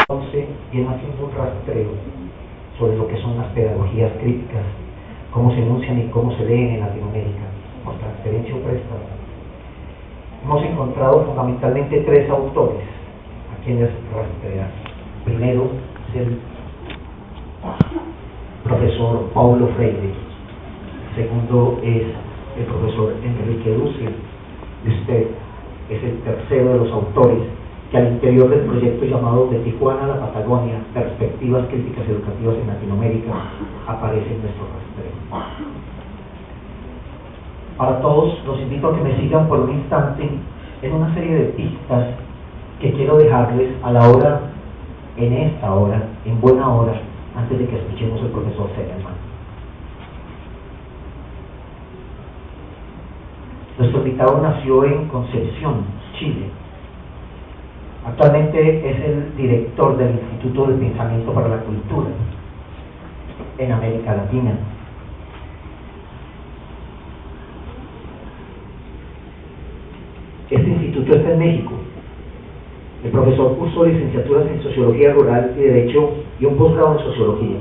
Entonces viene haciendo un rastreo sobre lo que son las pedagogías críticas, cómo se enuncian y cómo se leen en Latinoamérica, por transferencia o préstamo. Hemos encontrado fundamentalmente tres autores a quienes rastrear. Primero es el profesor Paulo Freire, segundo es el profesor Enrique Dussel, y usted es el tercero de los autores que al interior del proyecto llamado De Tijuana a la Patagonia, Perspectivas Críticas Educativas en Latinoamérica, aparece en nuestro rastreo. Para todos, los invito a que me sigan por un instante en una serie de pistas que quiero dejarles a la hora, en esta hora, en buena hora, antes de que escuchemos al profesor Zemelman. Nuestro invitado nació en Concepción, Chile. Actualmente es el director del Instituto de Pensamiento para la Cultura en América Latina. Este instituto está en México. El profesor cursó licenciaturas en Sociología Rural y Derecho y un posgrado en Sociología.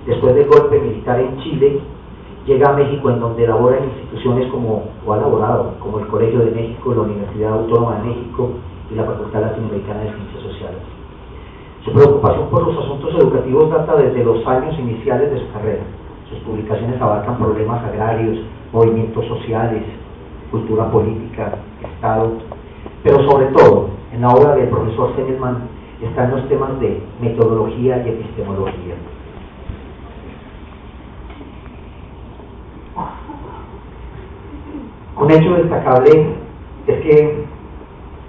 Después del golpe militar en Chile, llega a México, en donde labora en instituciones como el Colegio de México, la Universidad Autónoma de México y la Facultad Latinoamericana de Ciencias Sociales. Su preocupación por los asuntos educativos data desde los años iniciales de su carrera. Sus publicaciones abarcan problemas agrarios, movimientos sociales, cultura política, Estado, pero sobre todo, en la obra del profesor Zemelman están los temas de metodología y epistemología. Un hecho destacable es que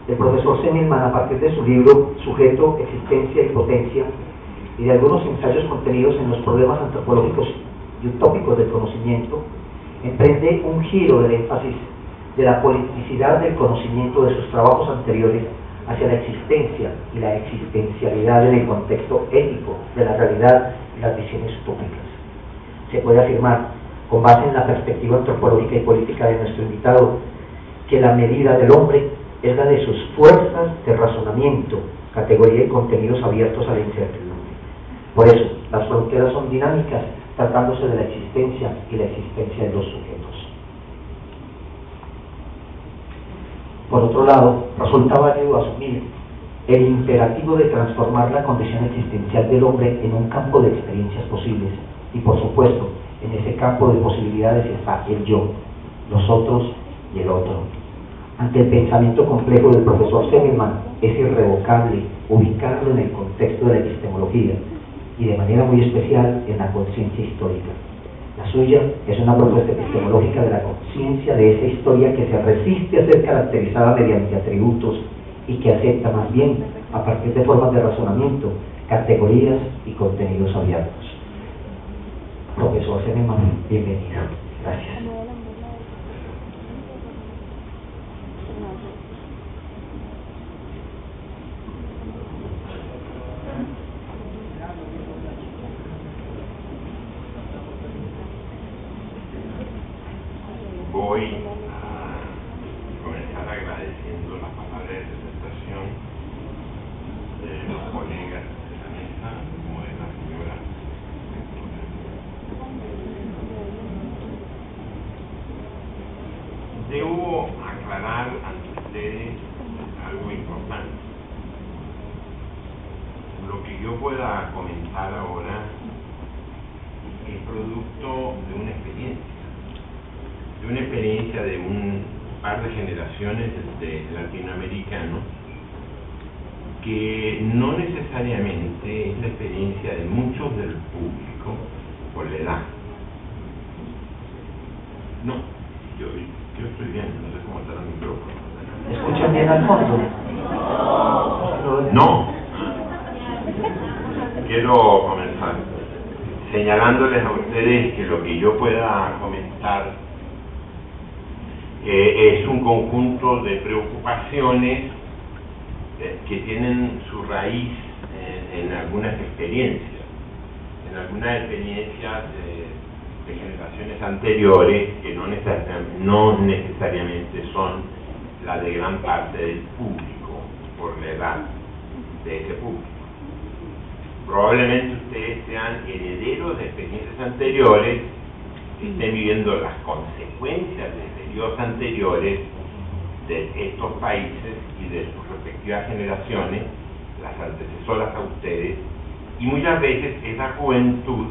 el profesor Zemelman, a partir de su libro Sujeto, Existencia y Potencia, y de algunos ensayos contenidos en los problemas antropológicos y utópicos del conocimiento, emprende un giro del énfasis de la politicidad del conocimiento de sus trabajos anteriores hacia la existencia y la existencialidad en el contexto ético de la realidad y las visiones utópicas. Se puede afirmar, con base en la perspectiva antropológica y política de nuestro invitado, que la medida del hombre es la de sus fuerzas de razonamiento, categoría y contenidos abiertos a la incertidumbre. Por eso, las fronteras son dinámicas, tratándose de la existencia y la existencia de los sujetos. Por otro lado, resulta válido asumir el imperativo de transformar la condición existencial del hombre en un campo de experiencias posibles, y por supuesto, en ese campo de posibilidades está el yo, los otros y el otro. Ante el pensamiento complejo del profesor Zemelman, es irrevocable ubicarlo en el contexto de la epistemología y de manera muy especial en la conciencia histórica. La suya es una propuesta epistemológica de la conciencia de esa historia que se resiste a ser caracterizada mediante atributos y que acepta más bien, a partir de formas de razonamiento, categorías y contenidos abiertos. Profesor Zemelman, bienvenido. Gracias. Voy a comenzar agradeciendo las palabras de presentación de los colegas de la mesa, como de la señora. Debo aclarar ante ustedes algo importante. Lo que yo pueda comentar ahora es producto de una experiencia de un par de generaciones de latinoamericanos, que no necesariamente es la experiencia de muchos del público por la edad. No, yo estoy bien, no sé cómo está el micrófono. ¿Escuchan bien al fondo? No. Quiero comenzar señalándoles a ustedes que lo que yo pueda comentar es un conjunto de preocupaciones que tienen su raíz en algunas experiencias de generaciones anteriores, que no necesariamente son la de gran parte del público, por la edad de ese público. probablemente ustedes sean herederos de experiencias anteriores, estén viviendo las consecuencias de periodos anteriores de estos países y de sus respectivas generaciones, las antecesoras a ustedes, y muchas veces esa juventud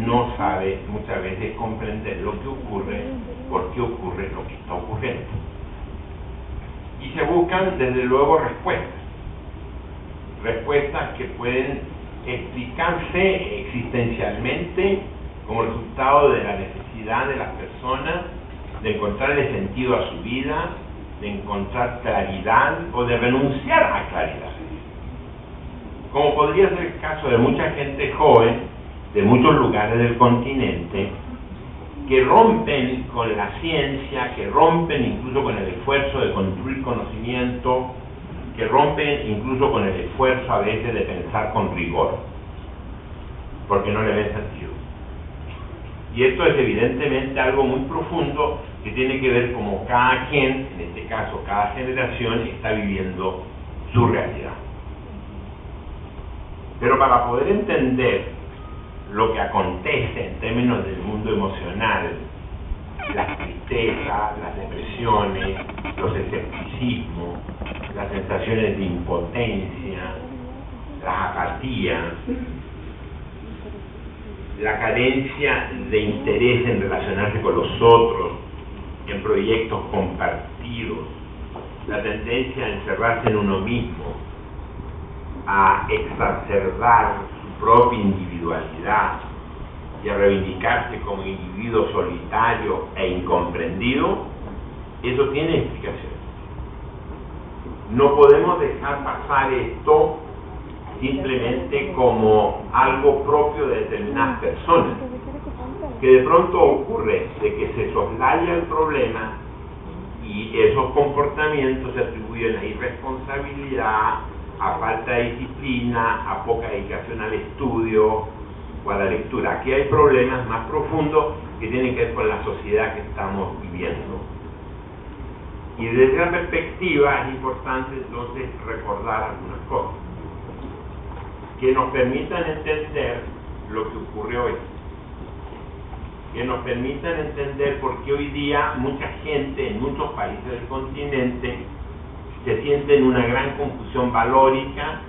no sabe muchas veces comprender lo que ocurre, por qué ocurre lo que está ocurriendo. Y se buscan desde luego respuestas que pueden explicarse existencialmente como resultado de la necesidad de las personas de encontrarle sentido a su vida, de encontrar claridad o de renunciar a claridad. Como podría ser el caso de mucha gente joven de muchos lugares del continente que rompen con la ciencia, que rompen incluso con el esfuerzo de construir conocimiento, que rompen incluso con el esfuerzo a veces de pensar con rigor, porque no le ven sentido. Y esto es evidentemente algo muy profundo que tiene que ver cómo cada quien, en este caso cada generación, está viviendo su realidad. Pero para poder entender lo que acontece en términos del mundo emocional, las tristezas, las depresiones, los escepticismos, las sensaciones de impotencia, las apatías, la carencia de interés en relacionarse con los otros, en proyectos compartidos, la tendencia a encerrarse en uno mismo, a exacerbar su propia individualidad y a reivindicarse como individuo solitario e incomprendido, eso tiene explicación. No podemos dejar pasar esto simplemente como algo propio de determinadas personas, que de pronto ocurre de que se soslaya el problema y esos comportamientos se atribuyen a irresponsabilidad, a falta de disciplina, a poca dedicación al estudio o a la lectura. Aquí hay problemas más profundos que tienen que ver con la sociedad que estamos viviendo. Y desde esa perspectiva es importante entonces recordar algunas cosas que nos permitan entender lo que ocurre hoy, que nos permitan entender por qué hoy día mucha gente en muchos países del continente se siente en una gran confusión valórica,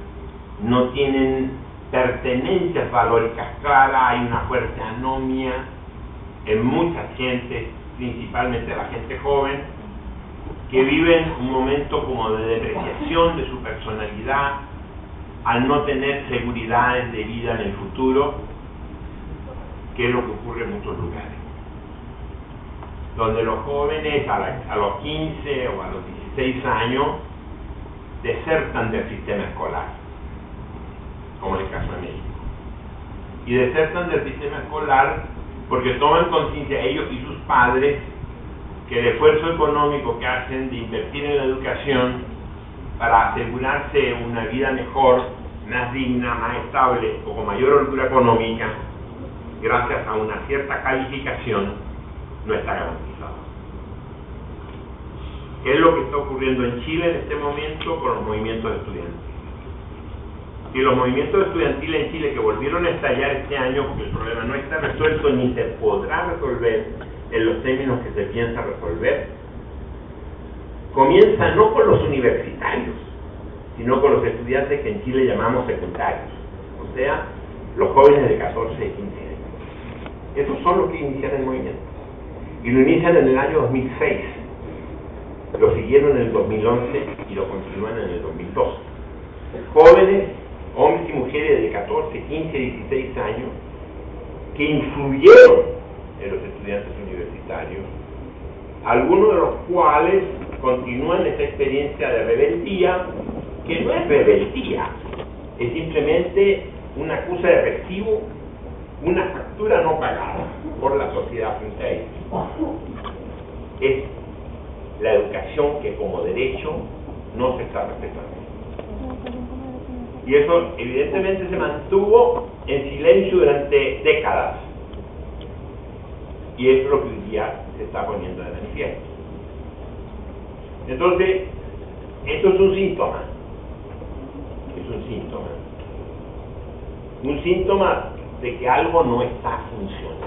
no tienen pertenencias valóricas claras, hay una fuerte anomia en mucha gente, principalmente la gente joven, que viven un momento como de depreciación de su personalidad, al no tener seguridades de vida en el futuro, que es lo que ocurre en muchos lugares, donde los jóvenes a los 15 o a los 16 años desertan del sistema escolar, como en el caso de México, y desertan del sistema escolar porque toman conciencia ellos y sus padres que el esfuerzo económico que hacen de invertir en la educación para asegurarse una vida mejor, más digna, más estable o con mayor holgura económica, gracias a una cierta calificación, no está garantizado. ¿Qué es lo que está ocurriendo en Chile en este momento con los movimientos estudiantiles? Y los movimientos estudiantiles en Chile que volvieron a estallar este año, porque el problema no está resuelto ni se podrá resolver en los términos que se piensa resolver, comienza no con los universitarios, sino con los estudiantes que en Chile llamamos secundarios, o sea, los jóvenes de 14 y 15 años. Esos son los que inician el movimiento. Y lo inician en el año 2006, lo siguieron en el 2011 y lo continúan en el 2012. Jóvenes, hombres y mujeres de 14, 15, 16 años, que influyeron en los estudiantes universitarios, algunos de los cuales continúan esta experiencia de rebeldía, que no es rebeldía, es simplemente una acusa de recibo, una factura no pagada por la sociedad frente a ellos. Es la educación que como derecho no se está respetando. Y eso evidentemente se mantuvo en silencio durante décadas. Y eso es lo que hoy día se está poniendo de manifiesto. Entonces, esto es un síntoma. Es un síntoma. un síntoma de que algo no está funcionando.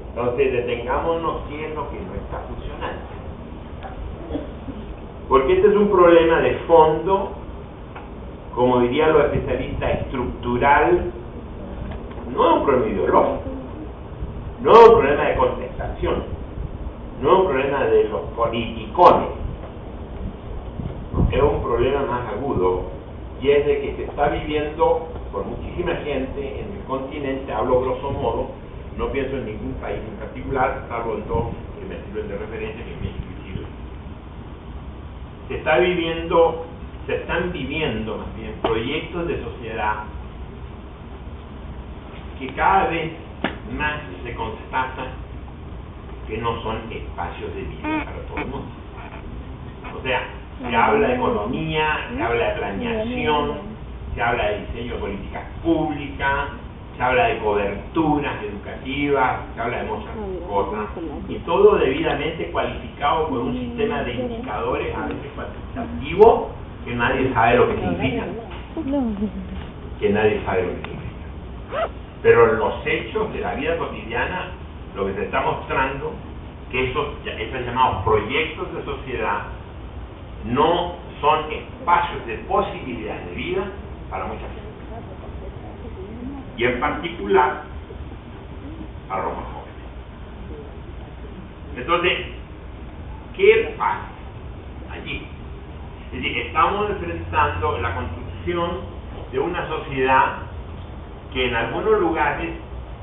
Entonces detengámonos qué es lo que no está funcionando. Porque este es un problema de fondo, como dirían los especialistas, estructural, no es un problema ideológico, no es un problema de contestación, no es un problema de los politicones, es un problema más agudo, y es de que se está viviendo por muchísima gente en el continente. Hablo grosso modo, no pienso en ningún país en particular, salvo en dos que me sirven de referencia, que es México y Chile. Se están viviendo más bien proyectos de sociedad que cada vez más se constata que no son espacios de vida para todo el mundo. O sea, se habla de economía, se habla de planeación, se habla de diseño de políticas públicas, se habla de coberturas educativas, se habla de muchas cosas, y todo debidamente cualificado por un sistema de indicadores, a veces cuantitativos, que nadie sabe lo que significan. Pero en los hechos de la vida cotidiana, lo que se está mostrando, que esos llamados proyectos de sociedad no son espacios de posibilidades de vida para mucha gente. Y en particular para los más jóvenes. Entonces, ¿qué pasa allí? Es decir, estamos enfrentando la construcción de una sociedad que en algunos lugares,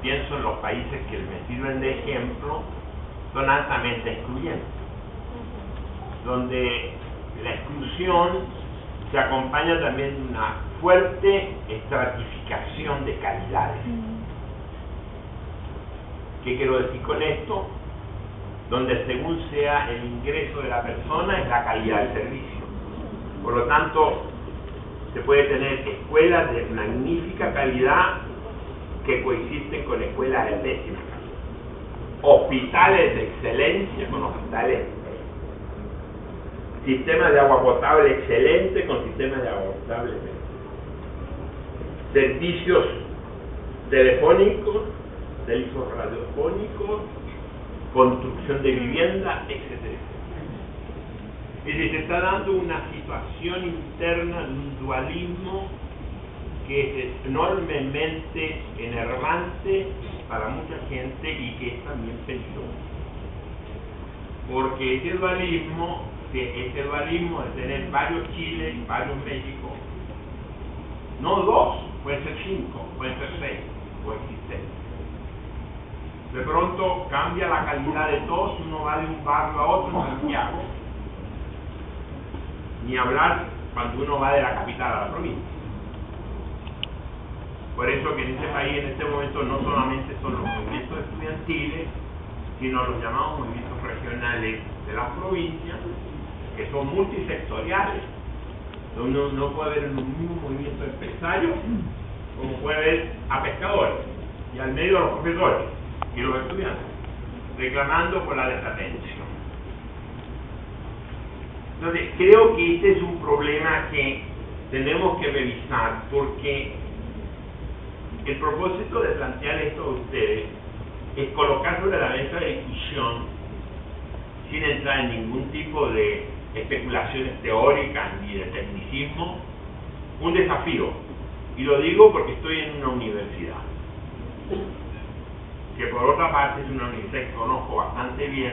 pienso en los países que me sirven de ejemplo, son altamente excluyentes, donde la exclusión se acompaña también de una fuerte estratificación de calidades. ¿Qué quiero decir con esto? Donde según sea el ingreso de la persona es la calidad del servicio. Por lo tanto, se puede tener escuelas de magnífica calidad que coexisten con escuelas de pésima calidad. Hospitales de excelencia con hospitales. Sistemas de agua potable excelente con sistemas de agua potable. Servicios telefónicos, servicios radiofónicos, construcción de vivienda, etc. Y se está dando una situación interna de un dualismo que es enormemente enervante para mucha gente y que es también peligroso. Porque ese dualismo de tener varios Chiles, varios México, no dos, pueden ser 5, pueden ser 6, coexistentes. De pronto cambia la calidad de todos, uno va de un barrio a otro en Santiago, ni hablar cuando uno va de la capital a la provincia. Por eso que en este país, en este momento, no solamente son los movimientos estudiantiles, sino los llamados movimientos regionales de las provincias, que son multisectoriales. Uno no puede ver en un mismo movimiento de empresarios como puede ver a pescadores, y al medio a los profesores y los estudiantes, reclamando por la desatención. Entonces, creo que este es un problema que tenemos que revisar, porque el propósito de plantear esto a ustedes es colocar sobre la mesa de discusión, sin entrar en ningún tipo de especulaciones teóricas ni de tecnicismo, un desafío. Y lo digo porque estoy en una universidad, que por otra parte es una universidad que conozco bastante bien,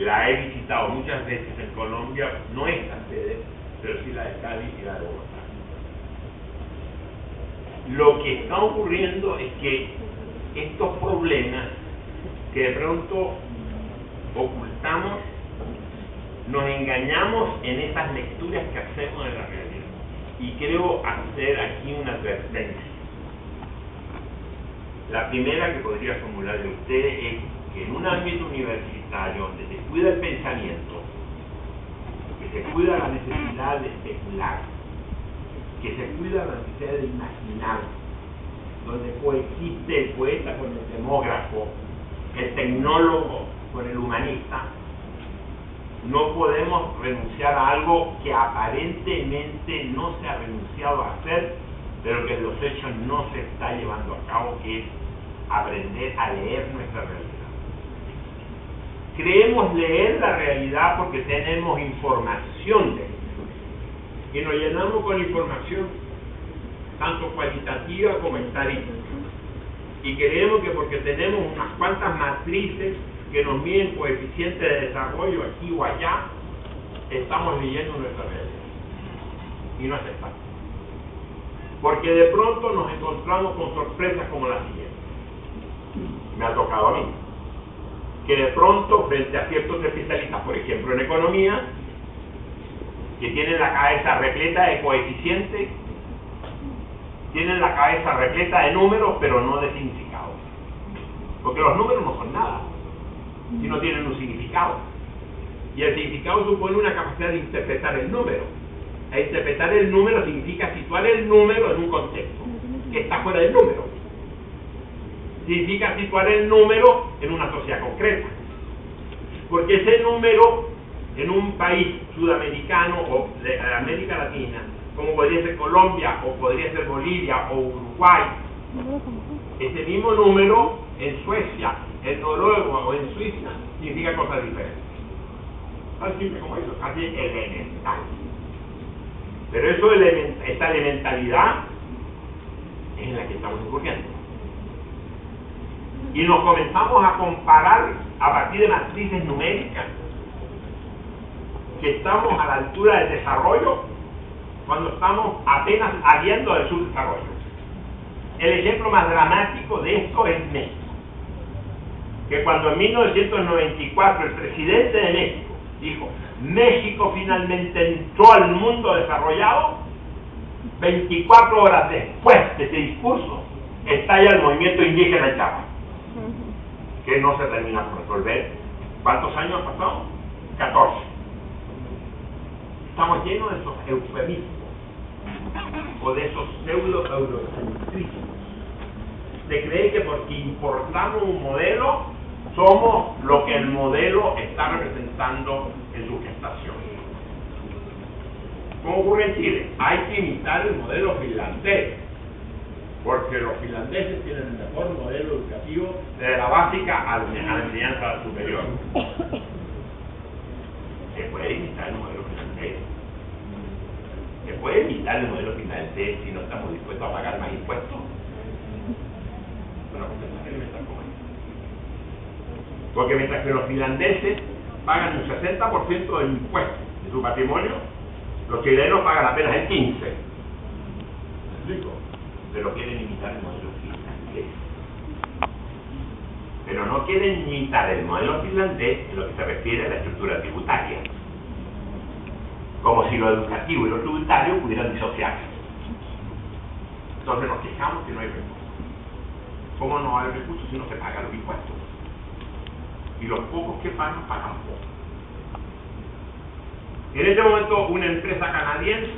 la he visitado muchas veces en Colombia, no esta sede, pero sí la de Cali y la de Bogotá. Lo que está ocurriendo es que estos problemas que de pronto ocultamos, nos engañamos en esas lecturas que hacemos de la realidad. Y creo hacer aquí una advertencia. La primera que podría formular de ustedes es que en un ámbito universitario donde se cuida el pensamiento, que se cuida la necesidad de especular, que se cuida la necesidad de imaginar, donde coexiste el poeta con el demógrafo, el tecnólogo con el humanista, no podemos renunciar a algo que aparentemente no se ha renunciado a hacer, pero que en los hechos no se está llevando a cabo, que es aprender a leer nuestra realidad. Creemos leer la realidad porque tenemos información de ella, y nos llenamos con información tanto cualitativa como estadística, y creemos que porque tenemos unas cuantas matrices que nos miden coeficientes de desarrollo aquí o allá, estamos leyendo nuestra realidad, y no es exacto, porque de pronto nos encontramos con sorpresas como la siguiente. Me ha tocado a mí que de pronto, frente a ciertos especialistas, por ejemplo en economía, que tienen la cabeza repleta de coeficientes, tienen la cabeza repleta de números, pero no de significados. Porque los números no son nada, sino tienen un significado. Y el significado supone una capacidad de interpretar el número. E interpretar el número significa situar el número en un contexto que está fuera del número. Significa situar el número en una sociedad concreta. Porque ese número en un país sudamericano o de América Latina, como podría ser Colombia o podría ser Bolivia o Uruguay, ese mismo número en Suecia, en Noruega o en Suiza significa cosas diferentes. Tan simple como eso, casi elemental. Pero eso, esta elementalidad es en la que estamos incurriendo. Y nos comenzamos a comparar a partir de matrices numéricas, que estamos a la altura del desarrollo cuando estamos apenas saliendo del subdesarrollo. El ejemplo más dramático de esto es México, que cuando en 1994 el presidente de México dijo: México finalmente entró al mundo desarrollado, 24 horas después de ese discurso estalla el movimiento indígena en Chiapas, que no se termina por resolver. ¿Cuántos años han pasado? 14. Estamos llenos de esos eufemismos o de esos pseudo-eurocentrismos, de creer que porque importamos un modelo somos lo que el modelo está representando en su gestación. ¿Cómo ocurre en Chile? Hay que imitar el modelo finlandés, porque los finlandeses tienen el mejor modelo educativo desde la básica a la enseñanza superior. Se puede imitar el modelo finlandés. Se puede imitar el modelo finlandés si no estamos dispuestos a pagar más impuestos. Una cosa elemental como esta. Porque mientras que los finlandeses pagan un 60% del impuesto de su patrimonio, los chilenos pagan apenas el 15%. ¿Me explico? Pero quieren imitar el modelo finlandés. Pero no quieren imitar el modelo finlandés en lo que se refiere a la estructura tributaria. Como si lo educativo y lo tributario pudieran disociarse. Entonces nos quejamos que no hay recursos. ¿Cómo no hay recursos si no se pagan los impuestos? Y los pocos que pagan poco. En este momento una empresa canadiense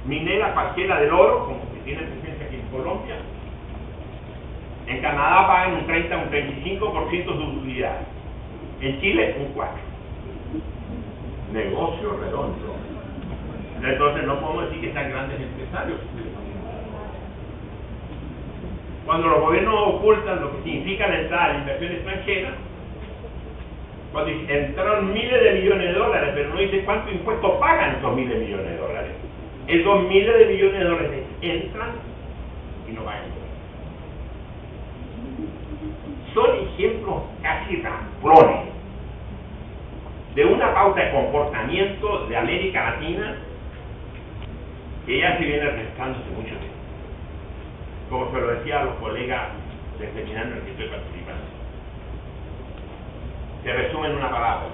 minera cualquiera del oro, como que tiene presencia aquí en Colombia, en Canadá pagan un 30 o un 35% de sus utilidades. En Chile un 4%. Negocio redondo. Entonces no podemos decir que sean grandes empresarios. Cuando los gobiernos ocultan lo que significa la entrada de la inversión extranjera, cuando entraron miles de millones de dólares, pero no dicen cuánto impuestos pagan esos miles de millones de dólares. Esos miles de millones de dólares entran y no pagan impuestos. Son ejemplos casi ramplones de una pauta de comportamiento de América Latina que ya se viene refrescando hace mucho tiempo. Como se lo decía a los colegas del seminario en el que estoy participando. Se resume en una palabra.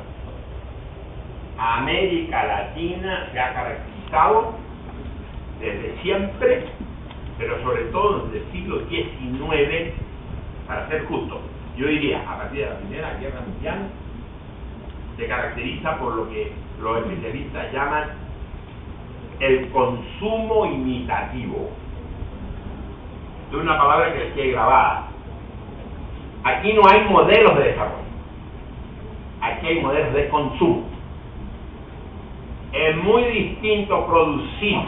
América Latina se ha caracterizado desde siempre, pero sobre todo desde el siglo XIX, para ser justo, yo diría a partir de la Primera Guerra Mundial, se caracteriza por lo que los especialistas llaman el consumo imitativo. Es una palabra que decía grabada. Aquí no hay modelos de desarrollo, aquí hay modelos de consumo. Es muy distinto producir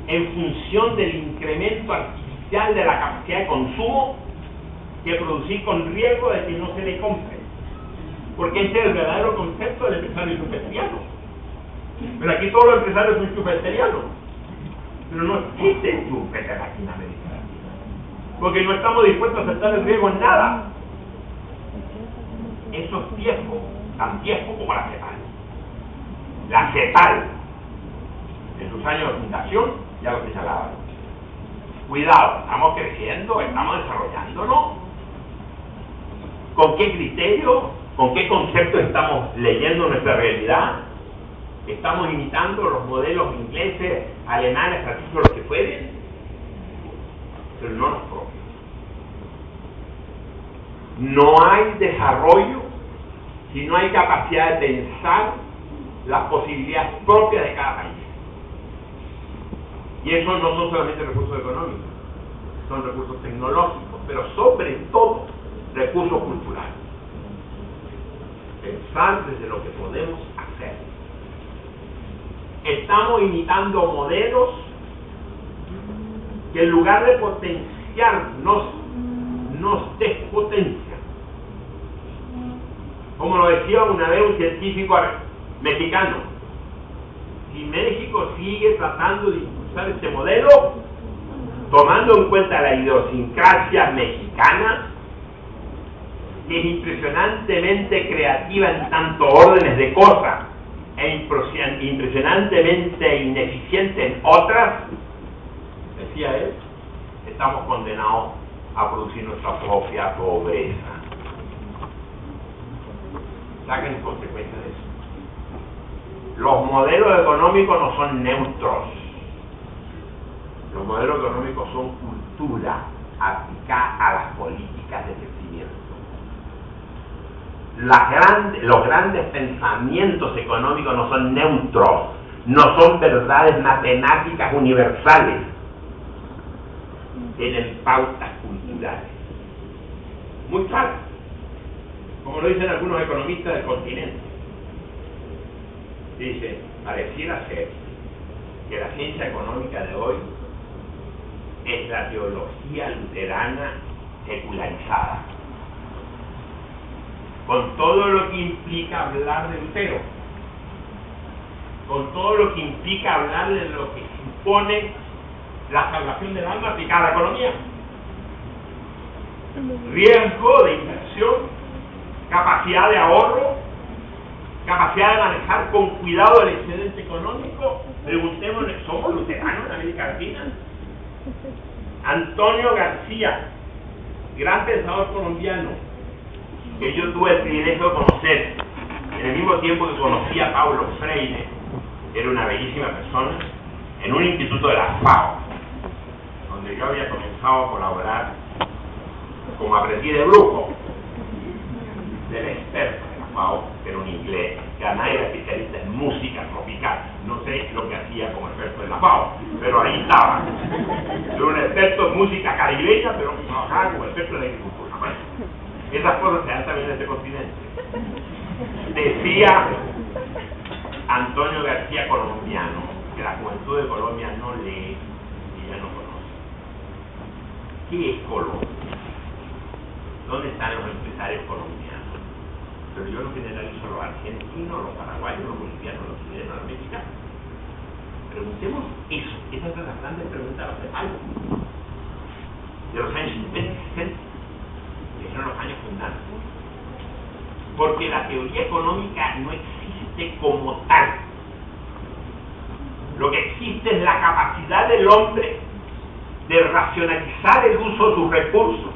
en función del incremento artificial de la capacidad de consumo que producir con riesgo de que no se le compre. Porque ese es el verdadero concepto del empresario schumpeteriano. Pero aquí todos los empresarios son schumpeterianos. Pero no existe Schumpeter aquí en América Latina. Porque no estamos dispuestos a aceptar el riesgo en nada. Eso es viejo, tan viejo como la CEPAL. La CEPAL, en sus años de fundación, ya lo señalaba. Cuidado, estamos creciendo, estamos desarrollándonos. ¿Con qué criterio, con qué concepto estamos leyendo nuestra realidad? ¿Estamos imitando los modelos ingleses, alemanes, franceses, los que pueden? Pero no los propios. No hay desarrollo si no hay capacidad de pensar las posibilidades propias de cada país. Y eso no son solamente recursos económicos, son recursos tecnológicos, pero sobre todo recursos culturales. Pensar desde lo que podemos hacer. Estamos imitando modelos que en lugar de potenciar nos despotencian. Como lo decía una vez un científico mexicano, si México sigue tratando de impulsar este modelo, tomando en cuenta la idiosincrasia mexicana, que es impresionantemente creativa en tanto órdenes de cosas e impresionantemente ineficiente en otras, decía él, estamos condenados a producir nuestra propia pobreza. Saquen consecuencias de eso. Los modelos económicos no son neutros. Los modelos económicos son cultura aplicada a las políticas de crecimiento. Los grandes pensamientos económicos no son neutros, no son verdades matemáticas universales. Tienen pautas culturales muy claras, como lo dicen algunos economistas del continente. Dicen, pareciera ser que la ciencia económica de hoy es la teología luterana secularizada, con todo lo que implica hablar de Lutero, con todo lo que implica hablar de lo que supone la salvación del alma aplicada a la economía. Riesgo de inversión, capacidad de ahorro, capacidad de manejar con cuidado el excedente económico. Preguntémonos, ¿somos luteranos en América Latina? Antonio García, gran pensador colombiano, que yo tuve el privilegio de conocer en el mismo tiempo que conocí a Paulo Freire, era una bellísima persona, en un instituto de la FAO, donde yo había comenzado a colaborar como aprendiz de brujo del experto de la FAO, que era un inglés, que además era especialista en música tropical. No sé lo que hacía como experto de la FAO, pero ahí estaba. Era un experto en música caribeña, pero trabajaba como experto en agricultura. Bueno, esas cosas se dan también en este continente. Decía Antonio García, colombiano, que la juventud de Colombia no lee y ya no conoce. ¿Qué es Colombia? ¿Dónde están los empresarios colombianos? Pero yo no generalizo los argentinos, los paraguayos, los bolivianos, los chilenos, los mexicanos. Preguntemos eso. Esa es la grande pregunta de la CEPAL. De los años 50 y 60, que son los años fundantes. Porque la teoría económica no existe como tal. Lo que existe es la capacidad del hombre de racionalizar el uso de sus recursos,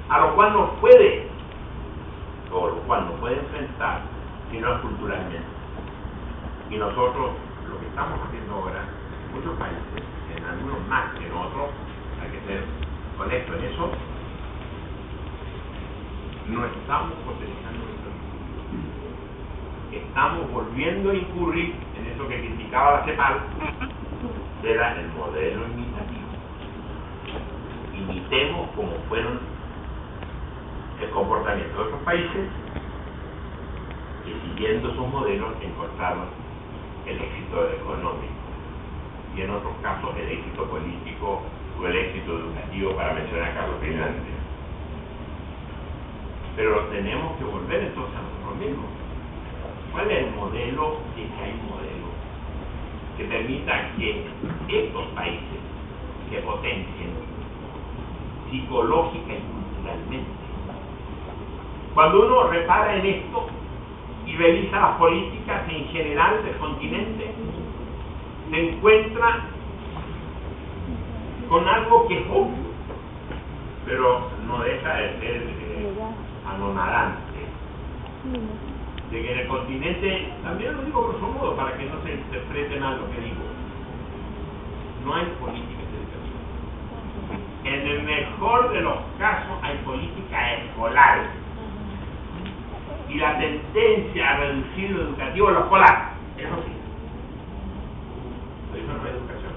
a lo cual no puede, o lo cual no puede enfrentar, sino culturalmente. Y nosotros, lo que estamos haciendo ahora, en muchos países, en algunos más que en otros, hay que ser honestos en eso, no estamos potenciando nuestro recursos. Estamos volviendo a incurrir en eso que criticaba la CEPAL, que era el modelo imitativo. Imitemos como fueron el comportamiento de otros países y siguiendo sus modelos encontrarnos el éxito económico, y en otros casos el éxito político o el éxito educativo, para mencionar casos brillantes. Pero tenemos que volver entonces a nosotros mismos. ¿Cuál es el modelo? Si es que hay un modelo que permita que estos países se potencien psicológica y culturalmente. Cuando uno repara en esto y revisa las políticas en general del continente, se encuentra con algo que es obvio, pero no deja de ser anonadante, de que en el continente, también lo digo grosso modo para que no se interprete mal lo que digo, no hay políticas educativas. En el mejor de los casos hay políticas escolares, y la tendencia a reducir lo educativo a lo escolar, eso sí, pero eso no es educación,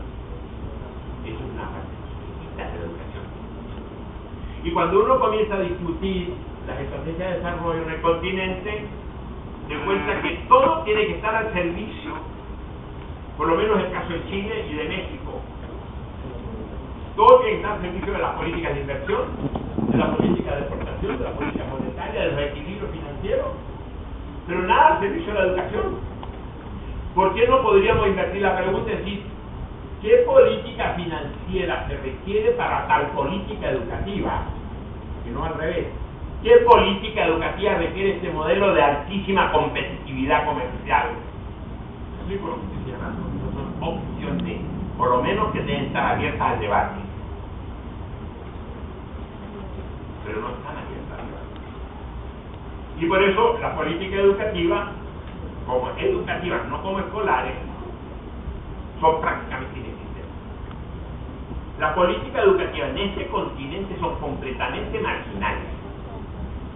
eso es una parte chiquita de la educación. Y cuando uno comienza a discutir las estrategias de desarrollo en el continente, se cuenta que todo tiene que estar al servicio, por lo menos en el caso de Chile y de México, todo tiene que estar al servicio de las políticas de inversión, de la política de exportación, de la política monetaria, del reequilibrio financiero, pero nada al servicio de la educación. ¿Por qué no podríamos invertir? La pregunta es decir, ¿qué política financiera se requiere para tal política educativa? Y no al revés. ¿Qué política educativa requiere este modelo de altísima competitividad comercial? Así por lo que estoy hablando, son opciones, por lo menos que deben estar abiertas al debate. Pero no están abiertas al debate. Y por eso la política educativa, como educativas, no como escolares, son prácticamente inexistentes. Las políticas educativas en este continente son completamente marginales,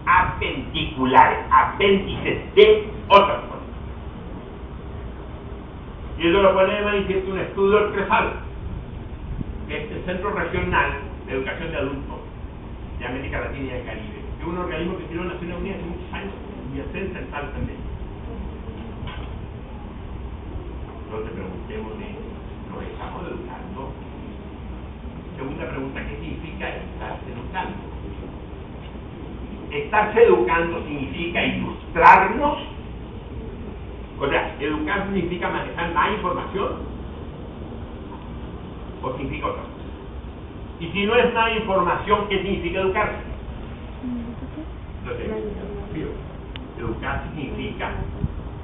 apendiculares, apéndices de otras políticas. Y eso lo pone de manifiesto un estudio del CRESAL, que es el Centro Regional de Educación de Adultos de América Latina y del Caribe, que es un organismo que creó Naciones Unidas hace muchos años, y el Central también. Entonces preguntémonos, ¿nos estamos educando? Segunda pregunta, ¿qué significa estarse educando? Estarse educando significa ilustrarnos. O sea, educar significa manejar más información, o significa otra cosa. Y si no es más información, ¿qué significa educar? Entonces, educar significa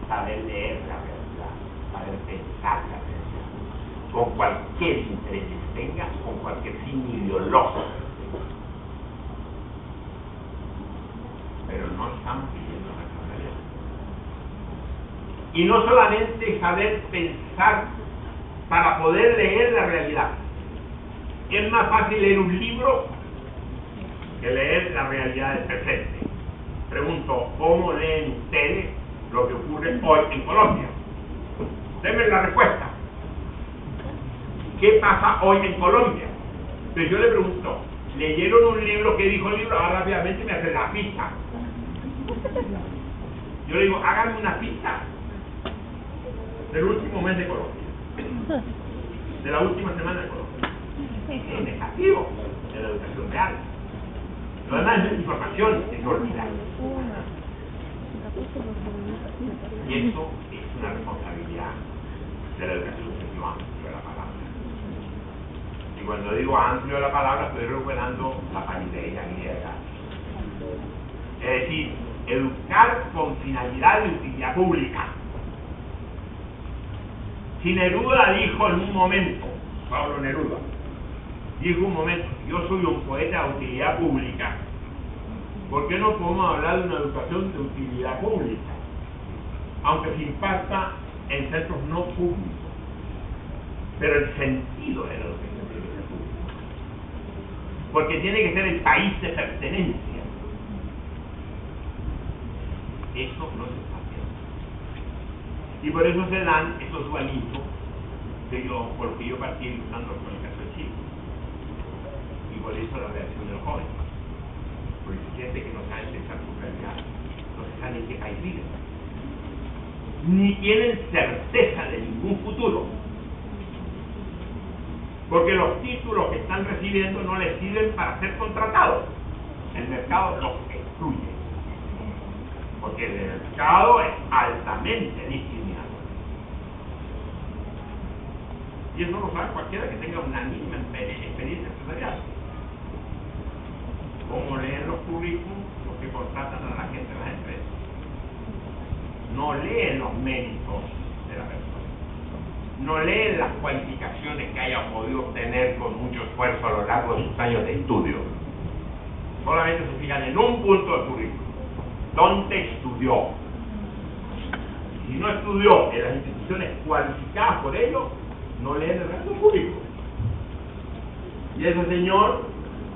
saber leer la realidad, saber pensar la realidad, con cualquier interés que tengas, con cualquier fin ideológico. Pero no estamos viviendo la realidad. Y no solamente saber pensar para poder leer la realidad. Es más fácil leer un libro que leer la realidad del presente. Pregunto, ¿cómo leen ustedes lo que ocurre hoy en Colombia? Denme la respuesta. ¿Qué pasa hoy en Colombia? Entonces yo le pregunto, ¿leyeron un libro? ¿Qué dijo el libro? Ahora rápidamente me hacen la pista. Yo le digo, háganme una pista del último mes de Colombia, de la última semana de Colombia. Es negativo de la educación real. Lo demás es información, es olvidar. Y eso es una responsabilidad de la educación en sentido amplio de la palabra. Y cuando digo amplio de la palabra, estoy recuperando la paideia griega. Es decir, educar con finalidad de utilidad pública. Si Neruda dijo en un momento, Pablo Neruda, dijo un momento, yo soy un poeta de utilidad pública, ¿por qué no podemos hablar de una educación de utilidad pública? Aunque se imparta en centros no públicos, pero el sentido de la educación tiene que ser público, porque tiene que ser el país de pertenencia. Eso no se está haciendo. Y por eso se dan esos dualismos por los que yo partí ilustrando con el caso de Chile. Y por eso la reacción de los jóvenes. Porque gente que no sabe pensar su realidad, no se sabe en qué país vive. ni tienen certeza de ningún futuro. Porque los títulos que están recibiendo no les sirven para ser contratados. El mercado los excluye. Porque el mercado es altamente discriminador. Y eso lo sabe cualquiera que tenga una mínima experiencia empresarial. ¿Cómo leen los currículums los que contratan a la gente de las empresas? No leen los méritos de la persona. No leen las cualificaciones que haya podido obtener con mucho esfuerzo a lo largo de sus años de estudio. Solamente se fijan en un punto del currículum. ¿Dónde estudió? Si no estudió en las instituciones cualificadas por ello, no leen el resto del currículum. Y ese señor,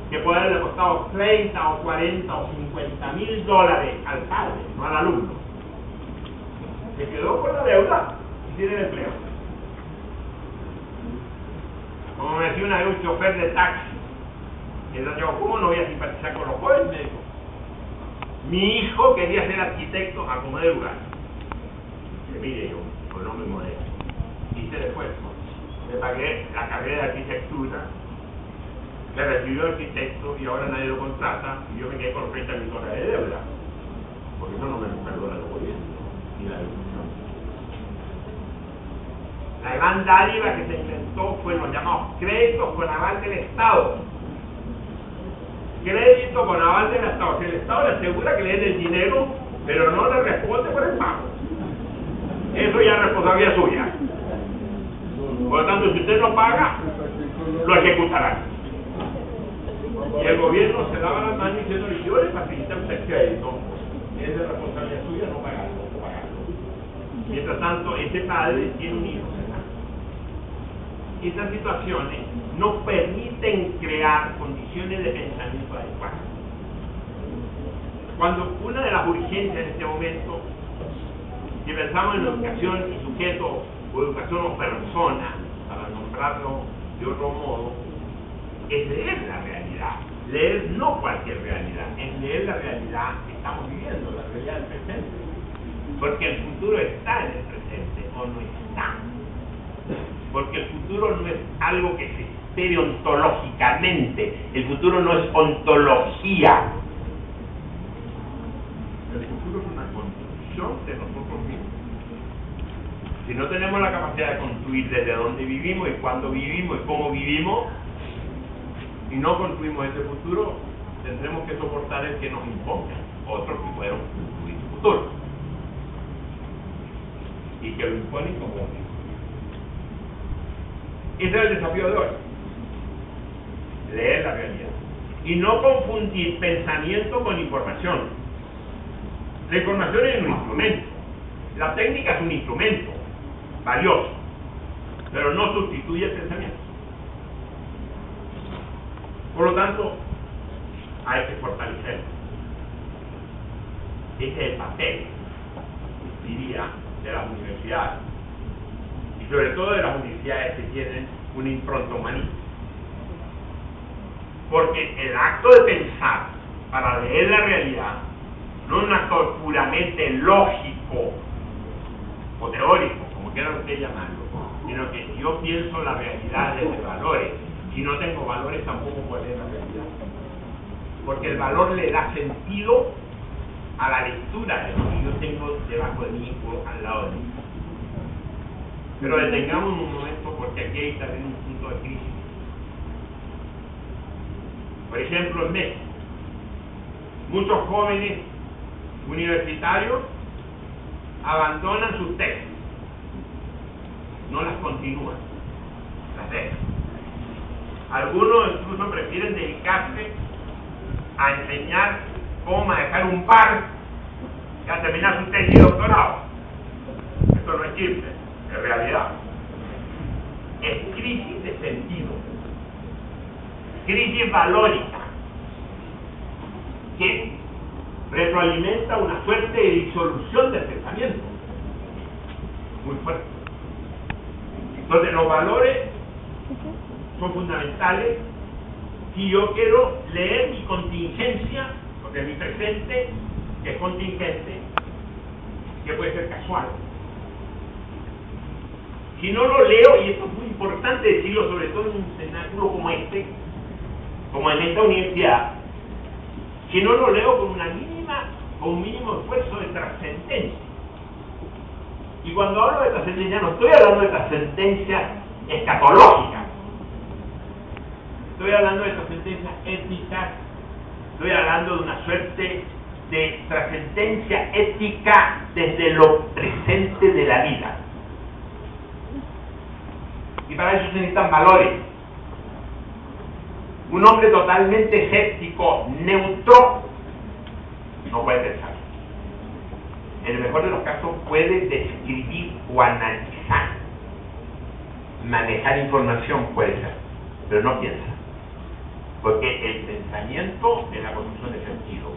que puede haberle costado 30 o 40 o 50 mil dólares al padre, no al alumno, se quedó con la deuda y tiene el empleo. Como me decía una vez un chofer de taxi, y yo digo, ¿cómo no voy a simpatizar con los jóvenes? Me dijo, mi hijo quería ser arquitecto a como de lugar. Y mire, yo, con nombre modesto, hice el esfuerzo, le pagué la carrera de arquitectura, le recibió arquitecto y ahora nadie lo contrata y yo me quedé con los 30 mil dólares de deuda. Porque eso no me perdona el gobierno ni la educación. La gran dádiva que se inventó fue los llamados créditos con aval del Estado. Crédito con aval del Estado. Si el Estado le asegura que le den el dinero, pero no le responde por el pago. Eso ya es responsabilidad suya. Por lo tanto, si usted no paga, lo ejecutarán. Y el gobierno se daba la mano diciéndole, yo le facilité usted crédito. Es de responsabilidad suya no pagarlo. Mientras tanto, ese padre tiene un hijo. Estas situaciones no permiten crear condiciones de pensamiento adecuadas. Cuando una de las urgencias en este momento, si pensamos en la educación y sujeto, o educación o persona, para nombrarlo de otro modo, es leer la realidad. Leer no cualquier realidad, es leer la realidad que estamos viviendo, la realidad del presente. Porque el futuro está en el presente, o no está. Porque el futuro no es algo que se espere ontológicamente, el futuro no es ontología. El futuro es una construcción de nosotros mismos. Si no tenemos la capacidad de construir desde dónde vivimos y cuándo vivimos y cómo vivimos, y no construimos ese futuro, tendremos que soportar el que nos impongan otros que puedan construir su futuro y que lo imponen como único. Ese es el desafío de hoy. Leer la realidad. Y no confundir pensamiento con información. La información es un instrumento. La técnica es un instrumento valioso, pero no sustituye el pensamiento. Por lo tanto, hay que fortalecerlo. Ese es el papel, diría, de las universidades. Y sobre todo de las universidades que tienen una impronta humanista. Porque el acto de pensar para leer la realidad no es un acto puramente lógico o teórico, como quiera usted llamarlo, sino que yo pienso la realidad desde valores. Si no tengo valores, tampoco puedo leer la realidad. Porque el valor le da sentido a la lectura de lo que yo tengo debajo de mí o al lado de mí. Pero detengamos un momento, porque aquí hay también un punto de crisis. Por ejemplo, en México, muchos jóvenes universitarios abandonan sus tesis, no las continúan, las dejan. Algunos incluso prefieren dedicarse a enseñar cómo manejar un bar que a terminar su tesis de doctorado. Esto no es chiste, es realidad. Es crisis de sentido, crisis valórica, que retroalimenta una suerte de disolución del pensamiento muy fuerte. Entonces los valores son fundamentales si yo quiero leer mi contingencia, porque mi presente es contingente, que puede ser casual, Si no lo leo, y esto es muy importante decirlo, sobre todo en un cenáculo como este, como en esta universidad, si no lo leo con un mínimo esfuerzo de trascendencia. Y cuando hablo de trascendencia, no estoy hablando de trascendencia escatológica, estoy hablando de trascendencia ética, estoy hablando de una suerte de trascendencia ética desde lo presente de la vida. Y para eso se necesitan valores. Un hombre totalmente escéptico, neutro, no puede pensar. En el mejor de los casos puede describir o analizar. Manejar información puede ser, pero no piensa. Porque el pensamiento es la construcción de sentido,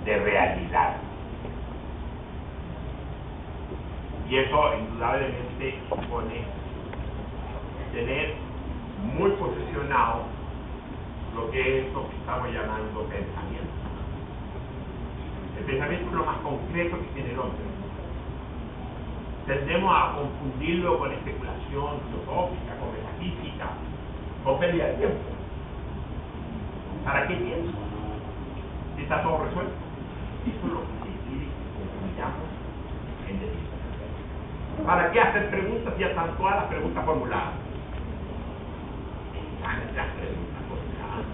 de realidad. Y eso indudablemente supone tener muy posesionado lo que es esto que estamos llamando pensamiento. El pensamiento es lo más concreto que tiene el hombre. Tendemos a confundirlo con especulación filosófica, con metafísica, con pérdida de tiempo. ¿Para qué pienso? Está todo resuelto. Eso es lo que se quiere que concluyamos en decir. ¿Para qué hacer preguntas si ya están todas las preguntas formuladas? Están las preguntas formuladas.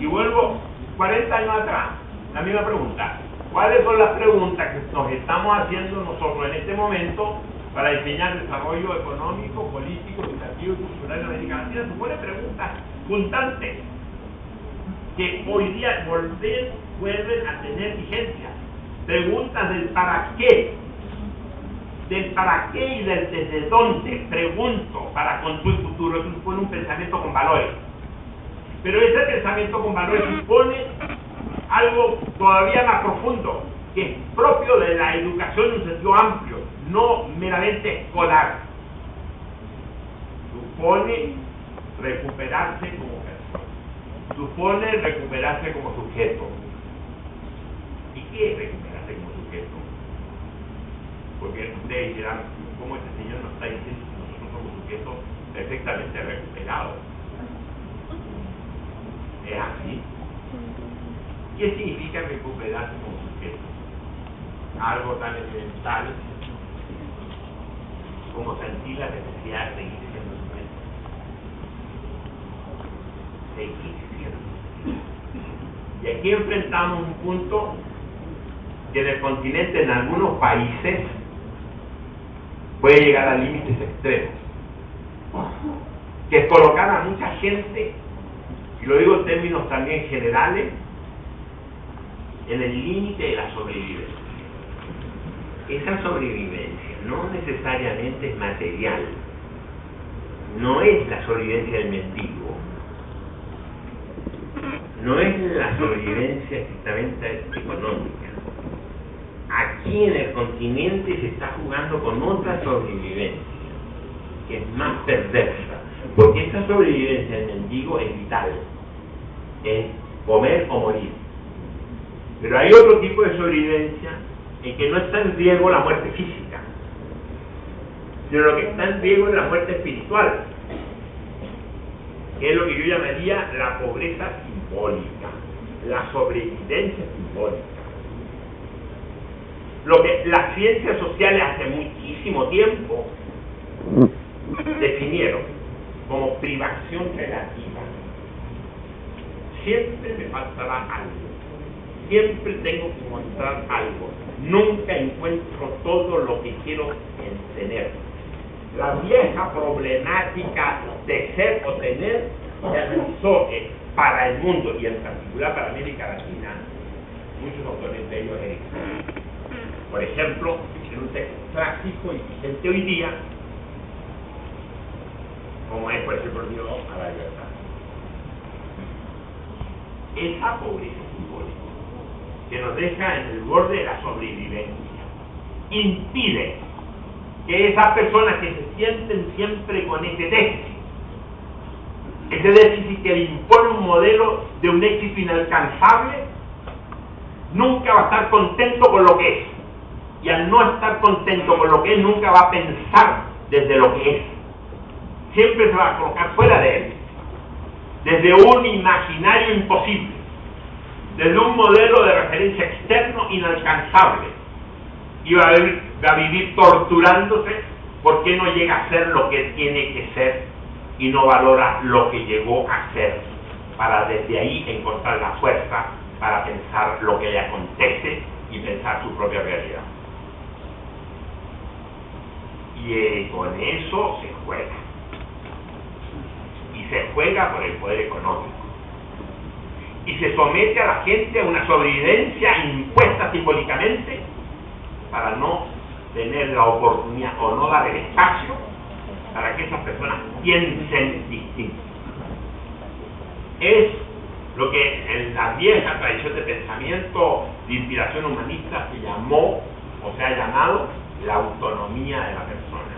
Y vuelvo 40 años atrás, la misma pregunta. ¿Cuáles son las preguntas que nos estamos haciendo nosotros en este momento para diseñar el desarrollo económico, político, educativo y cultural en América Latina? Supone preguntas constantes que hoy día vuelven a tener vigencia. Preguntas del para qué. Del para qué y del desde dónde. Pregunto para construir futuro. Eso supone un pensamiento con valores. Pero ese pensamiento con valores supone algo todavía más profundo, que es propio de la educación en un sentido amplio, no meramente escolar. Supone recuperarse como persona, supone recuperarse como sujeto. ¿Y qué es recuperarse como sujeto? Porque ustedes dirán, ¿cómo este señor nos está diciendo que nosotros somos sujetos perfectamente recuperados? ¿Es así? ¿Qué significa recuperarse como sujeto? Algo tan elemental como sentir la necesidad de seguir siendo sujeto. Seguir siendo sujeto. Y aquí enfrentamos un punto que en el continente, en algunos países, puede llegar a límites extremos. Que es colocar a mucha gente, y lo digo en términos también generales, en el límite de la sobrevivencia. Esa sobrevivencia no necesariamente es material, no es la sobrevivencia del mendigo, no es la sobrevivencia estrictamente económica. Aquí en el continente se está jugando con otra sobrevivencia, que es más perversa, porque esta sobrevivencia del mendigo es vital, es comer o morir. Pero hay otro tipo de sobrevivencia en que no está en riesgo la muerte física, sino lo que está en riesgo es la muerte espiritual, que es lo que yo llamaría la pobreza simbólica, la sobrevivencia simbólica. Lo que las ciencias sociales hace muchísimo tiempo definieron como privación relativa. Siempre me faltará algo. Siempre tengo que encontrar algo. Nunca encuentro todo lo que quiero tener. La vieja problemática de ser o tener se analizó para el mundo y en particular para América Latina. Muchos autores de ellos Erickson. Por ejemplo, en un texto clásico y vigente hoy día, como es por ejemplo el miedo a la libertad. Esa pobreza simbólica que nos deja en el borde de la sobrevivencia impide que esas personas que se sienten siempre con ese déficit que le impone un modelo de un éxito inalcanzable, nunca va a estar contento con lo que es. y al no estar contento con lo que es, nunca va a pensar desde lo que es. Siempre se va a colocar fuera de él, desde un imaginario imposible, desde un modelo de referencia externo inalcanzable, y va a vivir torturándose porque no llega a ser lo que tiene que ser y no valora lo que llegó a ser, para desde ahí encontrar la fuerza para pensar lo que le acontece y pensar su propia realidad. Y con eso se juega. Y se juega por el poder económico. Y se somete a la gente a una sobrevivencia impuesta simbólicamente para no tener la oportunidad o no dar el espacio para que esas personas piensen distinto. Es lo que en la vieja tradición de pensamiento de inspiración humanista se llamó, o se ha llamado, la autonomía de la persona.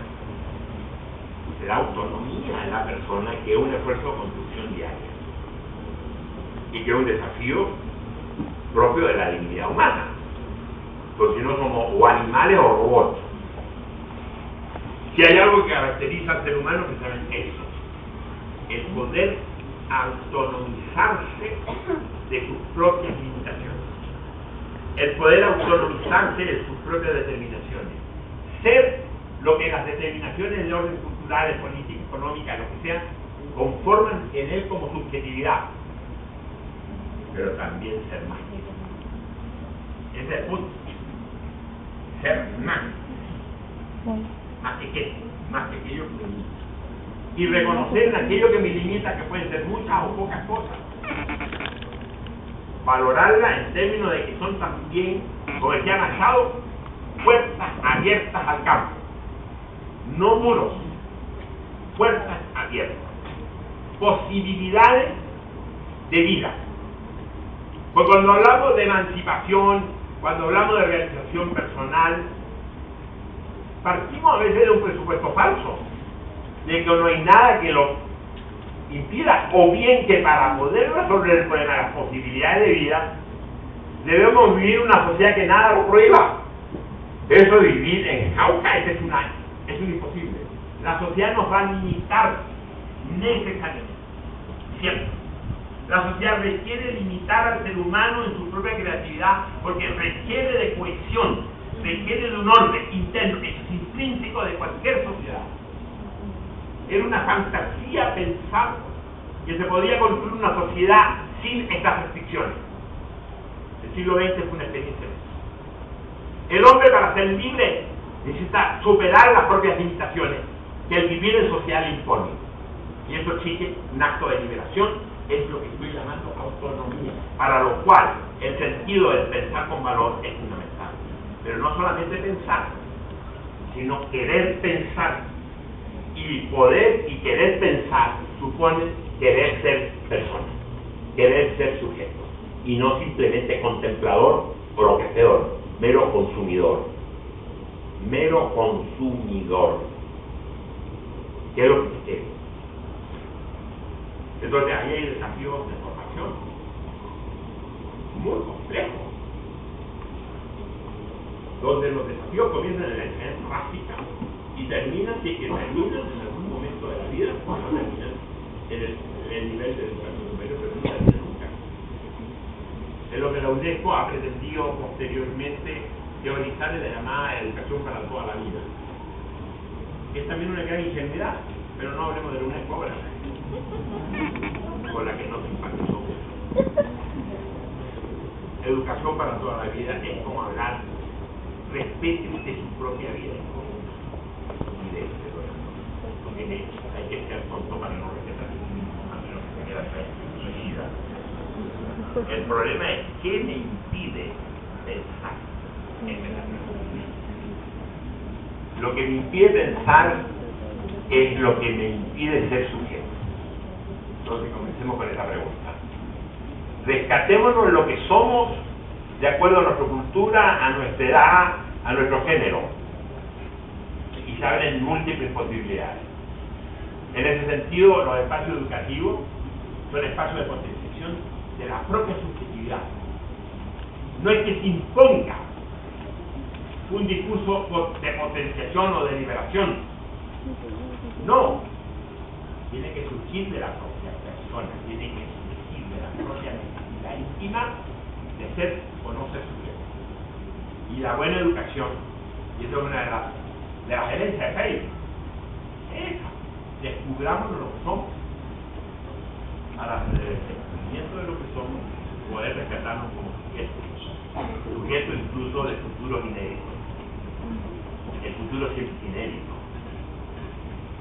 La autonomía de la persona, que es un esfuerzo de construcción diaria y que es un desafío propio de la dignidad humana, porque si no somos o animales o robots. Si hay algo que caracteriza al ser humano, precisamente eso, el poder autonomizarse de sus propias limitaciones, el poder autonomizarse de sus propias determinaciones, ser lo que las determinaciones de orden cultural, política, económica, lo que sea, conforman en él como subjetividad, pero también ser más. Ese es el punto. Ser más. Más que qué, más que aquello que me limita. Y reconocer en aquello que me limita, que pueden ser muchas o pocas cosas. Valorarla en términos de que son también, como decía Machado, puertas abiertas al campo. No muros, puertas abiertas. Posibilidades de vida. Pues cuando hablamos de emancipación, cuando hablamos de realización personal, partimos a veces de un presupuesto falso, de que no hay nada que lo impida, o bien que para poder resolver el problema de las posibilidades de vida, debemos vivir una sociedad que nada lo prohíba. Eso de vivir en Cauca es un imposible. La sociedad nos va a limitar necesariamente, siempre. La sociedad requiere limitar al ser humano en su propia creatividad, porque requiere de cohesión, requiere de un orden interno, eso es intrínseco de cualquier sociedad. Era una fantasía pensar que se podía construir una sociedad sin estas restricciones. El siglo XX fue una experiencia. El hombre, para ser libre, necesita superar las propias limitaciones que el vivir en sociedad le impone. Y eso exige un acto de liberación, es lo que estoy llamando autonomía, para lo cual el sentido del pensar con valor es fundamental. Pero no solamente pensar, sino querer pensar. Y poder y querer pensar supone querer ser persona, querer ser sujeto, y no simplemente contemplador o enloquecedor, mero consumidor. Mero consumidor. ¿Qué es lo que se quiere? Entonces ahí hay desafíos de formación muy complejos, donde los desafíos comienzan en la enseñanza básica y terminan, si es que terminan en algún momento de la vida, no terminan en el nivel de educación superior, pero no terminan nunca. Es lo que la UNESCO ha pretendido posteriormente teorizar en la llamada educación para toda la vida. Es también una gran ingenuidad, pero no hablemos de la UNESCO ahora, con la que no se impactó. Educación para toda la vida es como hablar, respete usted su propia vida y de este porque hay que ser tonto para no respetar a menos que quiera ser suicida. El problema es qué me impide pensar en esa pregunta. Lo que me impide pensar es lo que me impide ser sujeto. Entonces comencemos con esa pregunta. Rescatémonos en lo que somos de acuerdo a nuestra cultura, a nuestra edad, a nuestro género, y se abren múltiples posibilidades. En ese sentido, los espacios educativos son espacios de potenciación de la propia subjetividad. No es que se imponga un discurso de potenciación o de liberación. No. Tiene que surgir de la propia persona, tiene que surgir de la propia necesidad íntima de ser o no ser sujeto. Y la buena educación, y esa es una de las herencias de Freire, esa, descubramos lo que somos, para el descubrimiento de lo que somos, poder rescatarnos como sujeto incluso de futuros inéditos. El futuro siempre es inédito,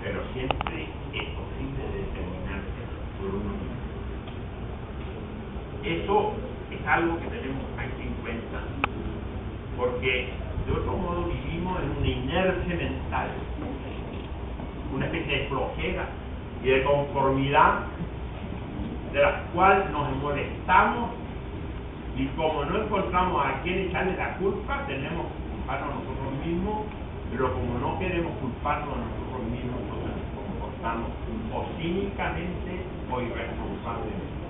pero siempre es posible determinarse por uno mismo. Eso es algo que tenemos aquí en cuenta, porque de otro modo vivimos en una inercia mental, una especie de flojera y de conformidad de la cual nos molestamos, y como no encontramos a quién echarle la culpa, tenemos que culparnos a nosotros mismos, pero como no queremos culparnos a nosotros mismos, entonces nos comportamos o cínicamente o irresponsablemente.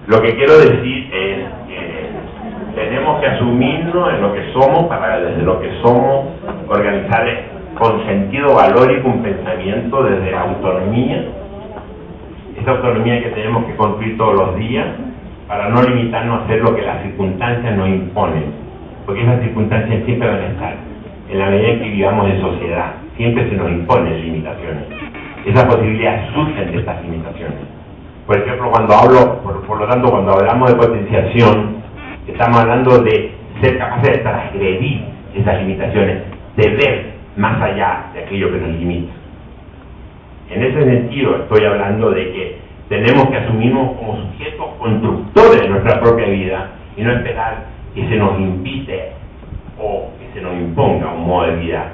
Lo que quiero decir es que tenemos que asumirnos en lo que somos para desde lo que somos organizar con sentido, valor y con pensamiento desde la autonomía, esa autonomía que tenemos que construir todos los días para no limitarnos a hacer lo que las circunstancias nos imponen, porque esas circunstancias siempre van a estar en la medida en que vivamos en sociedad, siempre se nos imponen limitaciones. Esas posibilidades surgen de estas limitaciones. Por ejemplo, cuando hablo, por lo tanto, cuando hablamos de potenciación, estamos hablando de ser capaces de transgredir esas limitaciones, de ver más allá de aquello que nos limita. En ese sentido, estoy hablando de que tenemos que asumirnos como sujetos constructores de nuestra propia vida y no esperar que se nos invite o que se nos imponga un modo de vida.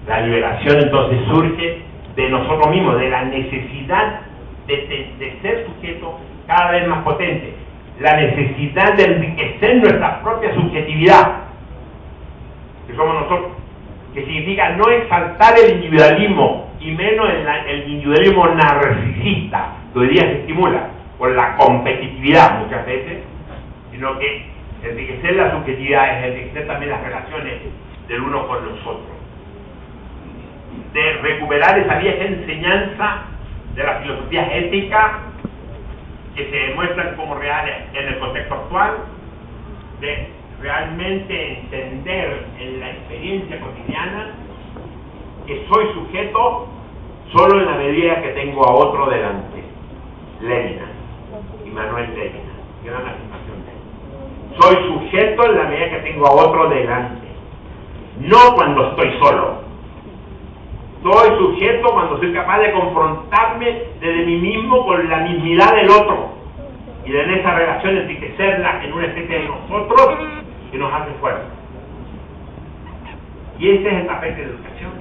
La liberación entonces surge de nosotros mismos, de la necesidad de ser sujetos cada vez más potentes, la necesidad de enriquecer nuestra propia subjetividad, que somos nosotros, que significa no exaltar el individualismo y menos el individualismo narcisista, que hoy día se estimula por la competitividad muchas veces, sino que enriquecer la subjetividad es enriquecer también las relaciones del uno con los otros, de recuperar esa vieja enseñanza de las filosofías éticas que se demuestran como reales en el contexto actual, de realmente entender en la experiencia cotidiana que soy sujeto solo en la medida que tengo a otro delante. Levinas, Immanuel Levinas, gran afirmación de él. Soy sujeto en la medida que tengo a otro delante, no cuando estoy solo. Soy sujeto cuando soy capaz de confrontarme desde mí mismo con la mismidad del otro y de en esa relación enriquecerla en una especie de nosotros que nos hace fuerza. Y ese es el papel de la educación.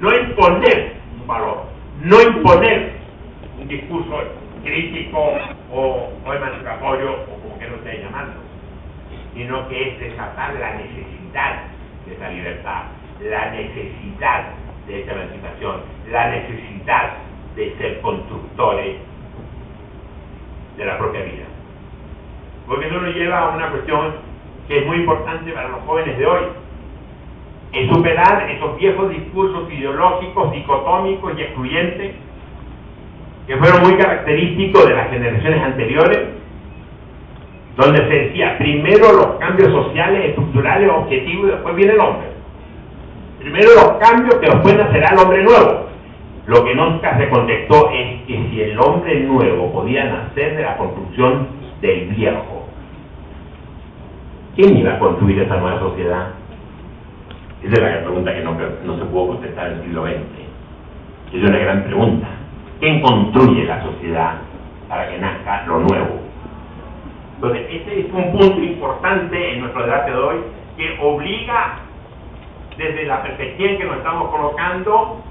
No imponer un valor, no imponer un discurso crítico o emancipatorio, o como quiera usted llamarlo, sino que es desatar la necesidad de esa libertad, la necesidad de esa emancipación, la necesidad de ser constructores de la propia vida. Porque eso nos lleva a una cuestión que es muy importante para los jóvenes de hoy, es superar esos viejos discursos ideológicos, dicotómicos y excluyentes que fueron muy característicos de las generaciones anteriores, donde se decía primero los cambios sociales, estructurales, objetivos, y después viene el hombre. Primero los cambios que después nacerá el hombre nuevo. Lo que nunca se contestó es que si el hombre nuevo podía nacer de la construcción del viejo, ¿quién iba a construir esa nueva sociedad? Esa es la gran pregunta que no se pudo contestar en el siglo XX. Es una gran pregunta. ¿Quién construye la sociedad para que nazca lo nuevo? Entonces, este es un punto importante en nuestro debate de hoy, que obliga, desde la perspectiva en que nos estamos colocando,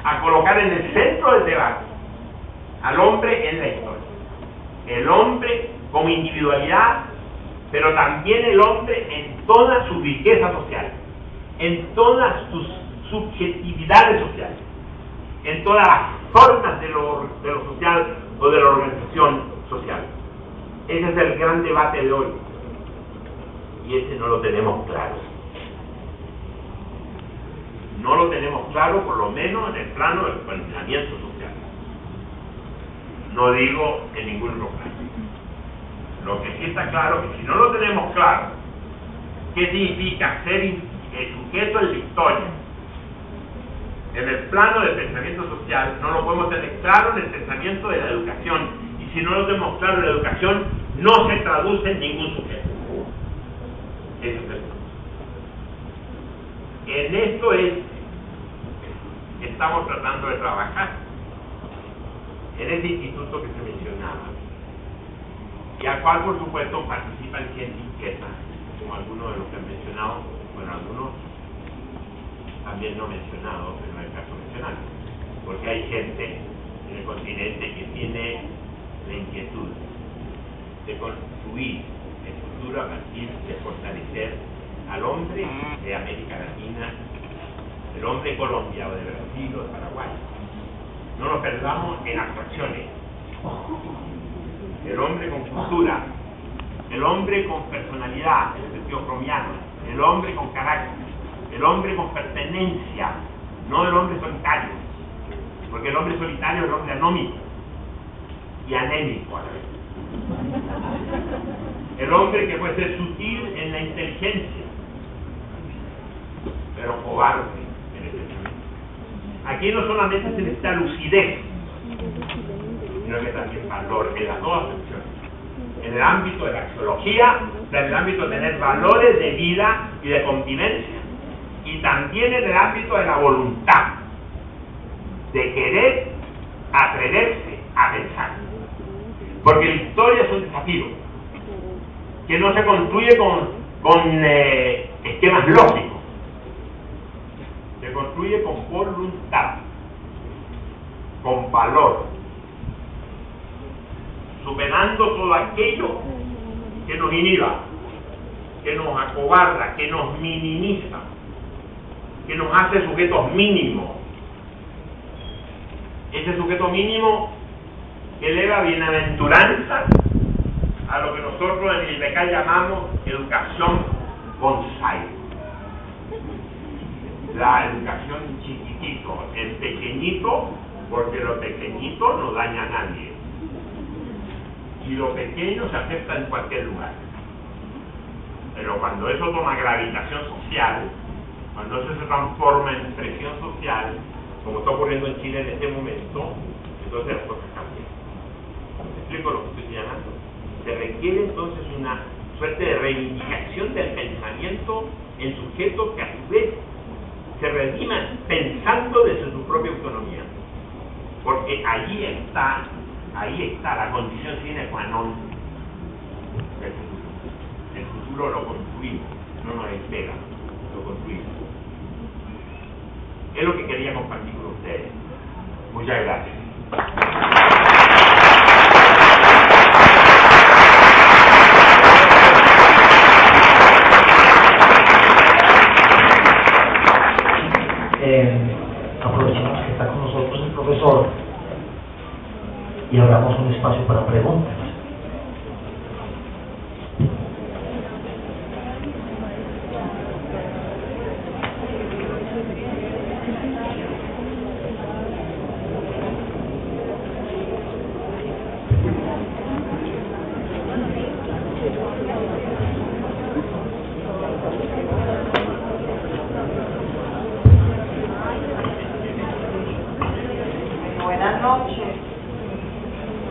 a colocar en el centro del debate al hombre en la historia. El hombre como individualidad, pero también el hombre en toda su riqueza social, en todas sus subjetividades sociales. en todas las formas de lo social o de la organización social. Ese es el gran debate de hoy. Y ese no lo tenemos claro. No lo tenemos claro, por lo menos en el plano del pensamiento social. No digo en ningún otro plano. Lo que sí está claro es que si no lo tenemos claro, ¿qué significa ser el sujeto en la historia? En el plano del pensamiento social no lo podemos tener claro en el pensamiento de la educación, y si no lo tenemos claro en la educación no se traduce en ningún sujeto. Eso es el. En esto es que estamos tratando de trabajar, en ese instituto que se mencionaba, y al cual por supuesto participan gente inquieta, como algunos de los que han mencionado, bueno, algunos también no mencionados, pero no hay caso mencionar, porque hay gente en el continente que tiene la inquietud de construir el futuro a partir de fortalecer al hombre de América Latina, el hombre de Colombia o de Brasil o de Paraguay. No nos perdamos en abstracciones. El hombre con cultura, el hombre con personalidad, en el sentido fromiano, el hombre con carácter, el hombre con pertenencia, no el hombre solitario, porque el hombre solitario es el hombre anómico y anémico a la vez. El hombre que puede ser sutil en la inteligencia, pero cobarde en el pensamiento. Aquí no solamente se necesita lucidez, sino que también valor en las dos acepciones. En el ámbito de la axiología, en el ámbito de tener valores de vida y de convivencia, y también en el ámbito de la voluntad, de querer atreverse a pensar. Porque la historia es un desafío que no se construye con esquemas lógicos, se construye con voluntad, con valor, superando todo aquello que nos inhiba, que nos acobarda, que nos minimiza, que nos hace sujetos mínimos. Ese sujeto mínimo que eleva bienaventuranza a lo que nosotros en el IPK llamamos educación bonsai. La educación chiquitito, el pequeñito, porque lo pequeñito no daña a nadie. Y lo pequeño se acepta en cualquier lugar. Pero cuando eso toma gravitación social, cuando eso se transforma en presión social, como está ocurriendo en Chile en este momento, entonces las cosas cambian. ¿Me explico lo que estoy señalando? Se requiere entonces una suerte de reivindicación del pensamiento en sujetos que a su vez se rediman pensando desde su propia autonomía. Porque ahí está la condición sine qua non del futuro. El futuro lo construimos, no nos espera, lo construimos. Es lo que quería compartir con ustedes. Muchas gracias. Aprovechemos que está con nosotros el profesor y abramos un espacio para preguntas. Buenas noches.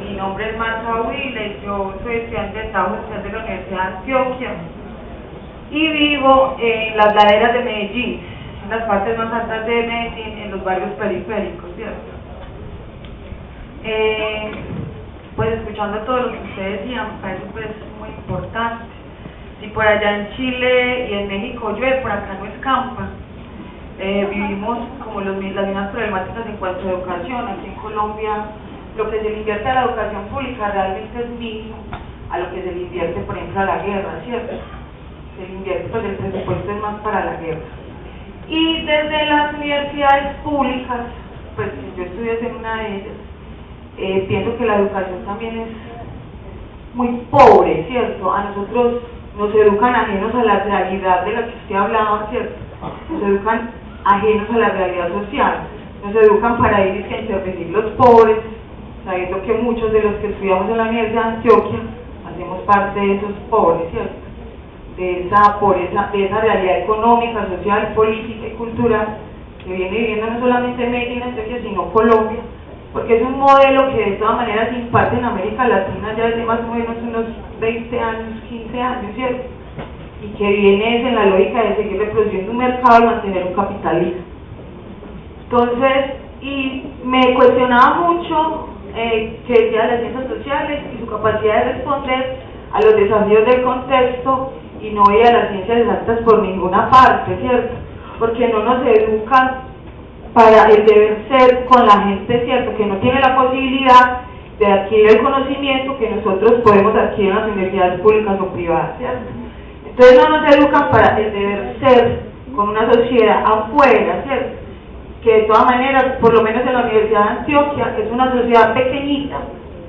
Mi nombre es Marta Huile, yo soy estudiante de Estado Social de la Universidad de Antioquia y vivo en las laderas de Medellín, en las partes más altas de Medellín, en los barrios periféricos, ¿cierto? Pues escuchando todo lo que ustedes decían, me parece pues muy importante. Si por allá en Chile y en México llueve, por acá no escampa. Vivimos como las mismas problemáticas en cuanto a educación. Aquí en Colombia lo que se le invierte a la educación pública realmente es mínimo a lo que se le invierte, por ejemplo, a la guerra, ¿cierto? Se le invierte, pues el presupuesto es más para la guerra. Y desde las universidades públicas pues yo estudié en una de ellas, pienso que la educación también es muy pobre, ¿cierto? A nosotros nos educan ajenos a la realidad de la que usted hablaba, ¿cierto? Nos educan ajenos a la realidad social, nos educan para ir a intervenir los pobres, sabiendo que muchos de los que estudiamos en la Universidad de Antioquia hacemos parte de esos pobres, ¿cierto? De esa pobreza, de esa realidad económica, social, política y cultural que viene viviendo no solamente Medellín, Antioquia, sino Colombia, porque es un modelo que de todas maneras se imparte en América Latina ya desde más o menos unos 20 años, 15 años, ¿cierto? Y que viene en la lógica de seguir reproduciendo un mercado y mantener un capitalismo. Entonces, y me cuestionaba mucho que decía las ciencias sociales y su capacidad de responder a los desafíos del contexto, y no veía las ciencias exactas por ninguna parte, ¿cierto? Porque no nos educan para el deber ser con la gente, ¿cierto? Que no tiene la posibilidad de adquirir el conocimiento que nosotros podemos adquirir en las universidades públicas o privadas, ¿cierto? Entonces no nos educan para el deber ser con una sociedad afuera, ¿cierto? Que de todas maneras, por lo menos en la Universidad de Antioquia, es una sociedad pequeñita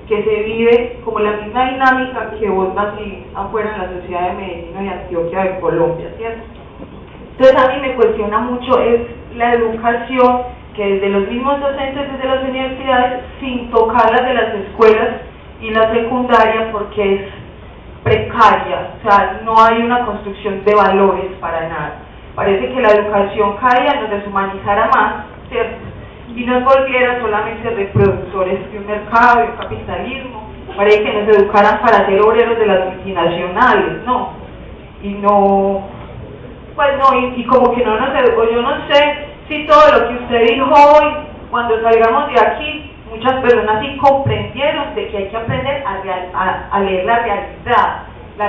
que se vive como la misma dinámica que vos vas afuera en la sociedad de Medellín y Antioquia de Colombia, ¿cierto? Entonces a mí me cuestiona mucho es la educación que desde los mismos docentes desde las universidades, sin tocarlas de las escuelas y la secundaria, porque es precaria, o sea, no hay una construcción de valores para nada. Parece que la educación cada día nos deshumanizara más, ¿cierto? Y nos volviera solamente reproductores de un mercado, de un capitalismo, parece que nos educaran para ser obreros de las multinacionales, ¿no? Y no, pues no, y como que no nos educó. Yo no sé si todo lo que usted dijo hoy, cuando salgamos de aquí, muchas personas sí comprendieron de que hay que aprender a leer la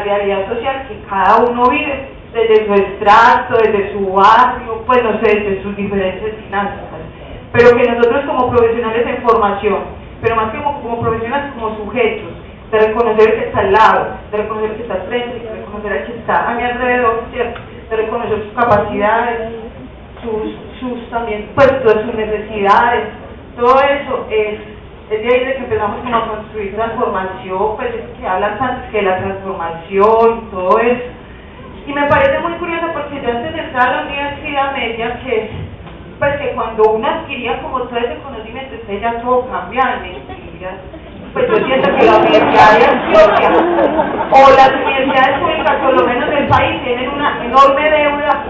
realidad social que cada uno vive, desde su extracto, desde su barrio, pues no sé, desde sus diferentes dinámicas, pero que nosotros como profesionales en formación, pero más que como profesionales, como sujetos, de reconocer el que está al lado, de reconocer el que está al frente, de reconocer el que está a mi alrededor, ¿cierto? De reconocer sus capacidades, sus también, pues todas sus necesidades, todo eso es de ahí de que empezamos como a construir transformación, pues que hablan tanto que la transformación y todo eso. Y me parece muy curioso porque yo antes de entrar a la universidad me decía que, pues que cuando uno adquiría como todo ese conocimiento, usted ya todo cambiaba, mentira. Pues yo siento que la Universidad de Antioquia o las universidades públicas, por lo menos del país, tienen una enorme deuda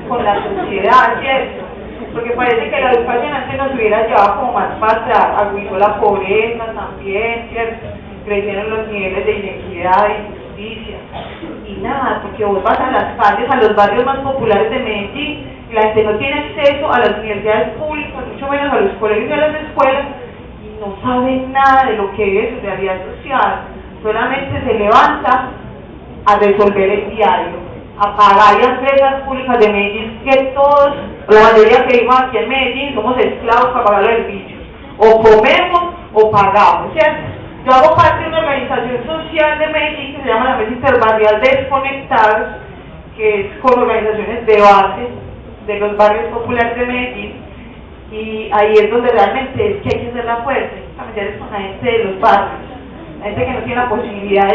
con la sociedad, ¿cierto? Porque parece que la educación antes nos hubiera llevado como más para atrás, agudizó la pobreza también, ¿cierto? Crecieron los niveles de inequidad y injusticia. Y nada, porque vos vas a las calles, a los barrios más populares de Medellín, y la gente no tiene acceso a las universidades públicas, mucho menos a los colegios y a las escuelas, y no saben nada de lo que es su realidad social, solamente se levanta a resolver el diario, a pagar las empresas públicas de Medellín, que todos, la mayoría que vivimos aquí en Medellín, somos esclavos para pagar los servicios, o comemos o pagamos, ¿cierto? Yo hago parte de una organización social de Medellín que se llama la Mesa Interbarrial Desconectados, que es con organizaciones de base de los barrios populares de Medellín, y ahí es donde realmente es que hay que hacer la fuerza, familiares con la gente de los barrios, la gente que no tiene la posibilidad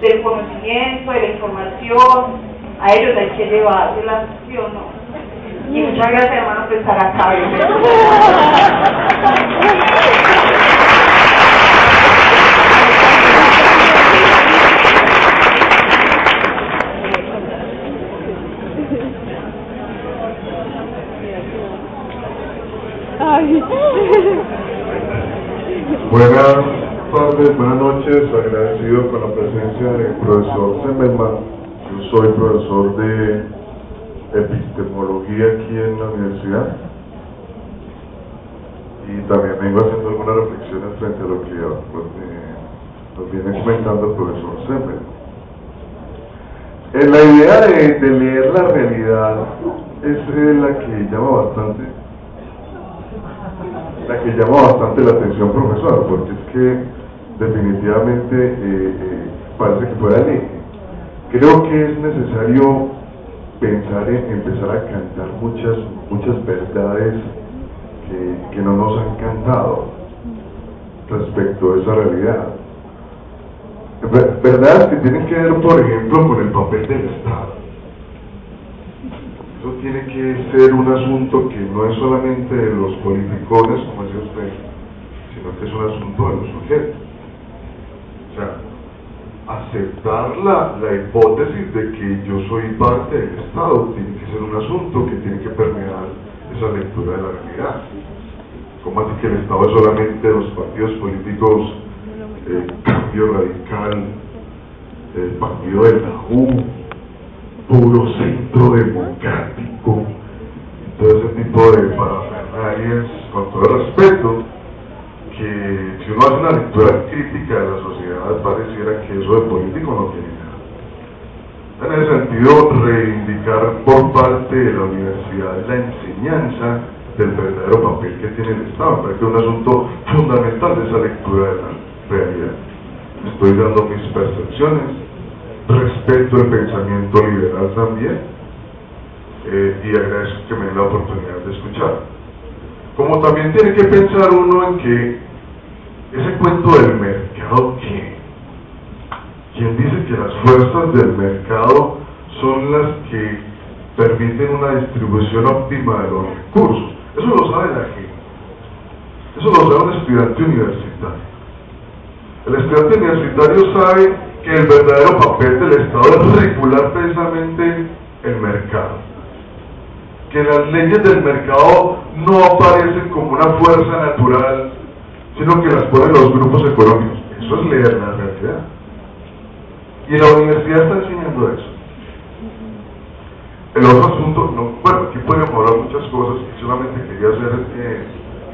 del conocimiento, de la información, a ellos hay que llevársela, ¿sí o no? Y muchas gracias, hermano, por estar acá. Buenas tardes, buenas noches, agradecido con la presencia del profesor Zimmerman. Yo soy profesor de epistemología aquí en la universidad y también vengo haciendo algunas reflexiones frente a lo que nos viene comentando el profesor Zimmerman. La idea de leer la realidad es la que llama bastante la atención, profesor, porque es que definitivamente parece que fuera ley. Creo que es necesario pensar en empezar a cantar muchas verdades que no nos han cantado respecto a esa realidad. Verdades que tienen que ver, por ejemplo, con el papel del Estado. Eso tiene que ser un asunto que no es solamente de los politicones, como decía usted, sino que es un asunto de los sujetos. O sea, aceptar la hipótesis de que yo soy parte del Estado tiene que ser un asunto que tiene que permear esa lectura de la realidad. Como así que el Estado es solamente de los partidos políticos, Cambio Radical, el partido de la U, Puro Centro Democrático, todo ese tipo de parafernalias, con todo respeto, que si uno hace una lectura crítica de la sociedad pareciera que eso de político no tiene nada. En ese sentido, reivindicar por parte de la universidad la enseñanza del verdadero papel que tiene el Estado, me parece que es un asunto fundamental de esa lectura de la realidad. Estoy dando mis percepciones, respeto el pensamiento liberal también, y agradezco que me den la oportunidad de escuchar. Como también tiene que pensar uno en que ese cuento del mercado, ¿quién dice que las fuerzas del mercado son las que permiten una distribución óptima de los recursos? Eso lo sabe la gente, eso lo sabe un estudiante universitario. El estudiante universitario sabe que el verdadero papel del Estado es regular precisamente el mercado, que las leyes del mercado no aparecen como una fuerza natural, sino que las ponen los grupos económicos. Eso es leer la realidad. Y la universidad está enseñando eso. El otro asunto, bueno, aquí podemos hablar muchas cosas, y solamente quería hacer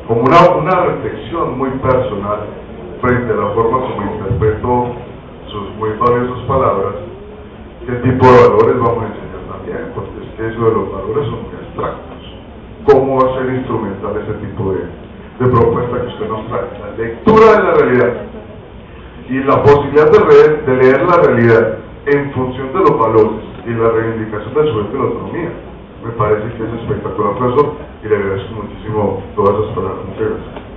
como una reflexión muy personal frente a la forma como interpreto sus muy valiosas palabras, qué tipo de valores vamos a enseñar también, porque es que eso de los valores son muy abstractos. ¿Cómo va a ser instrumental ese tipo de propuesta que usted nos trae? La lectura de la realidad y la posibilidad de leer la realidad en función de los valores y la reivindicación del sujeto y la autonomía. Me parece que es espectacular, profesor, y le agradezco muchísimo todas esas palabras. Muchas gracias.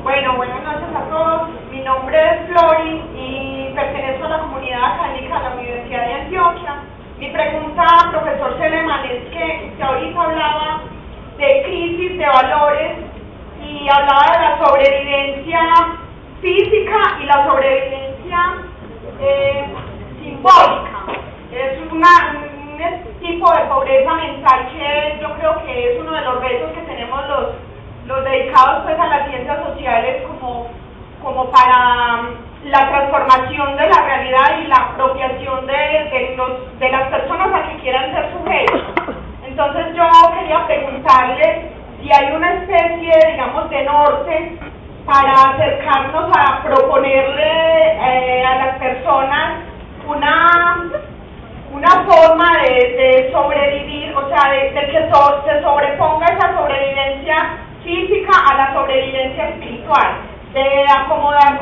Bueno, buenas noches a todos. Mi nombre es Flori y pertenezco a la comunidad académica de la Universidad de Antioquia. Mi pregunta, profesor Seleman, es que usted ahorita hablaba de crisis de valores y hablaba de la sobrevivencia física y la sobrevivencia simbólica. Es un tipo de pobreza mental que yo creo que es uno de los retos que tenemos los dedicados pues a las ciencias sociales como para la transformación de la realidad y la apropiación de las personas a que quieran ser sujetos. Entonces yo quería preguntarle si hay una especie, digamos, de norte para acercarnos a proponerle a las personas una forma de sobrevivir, o sea, de que se sobreponga esa sobrevivencia física a la sobrevivencia espiritual, de acomodar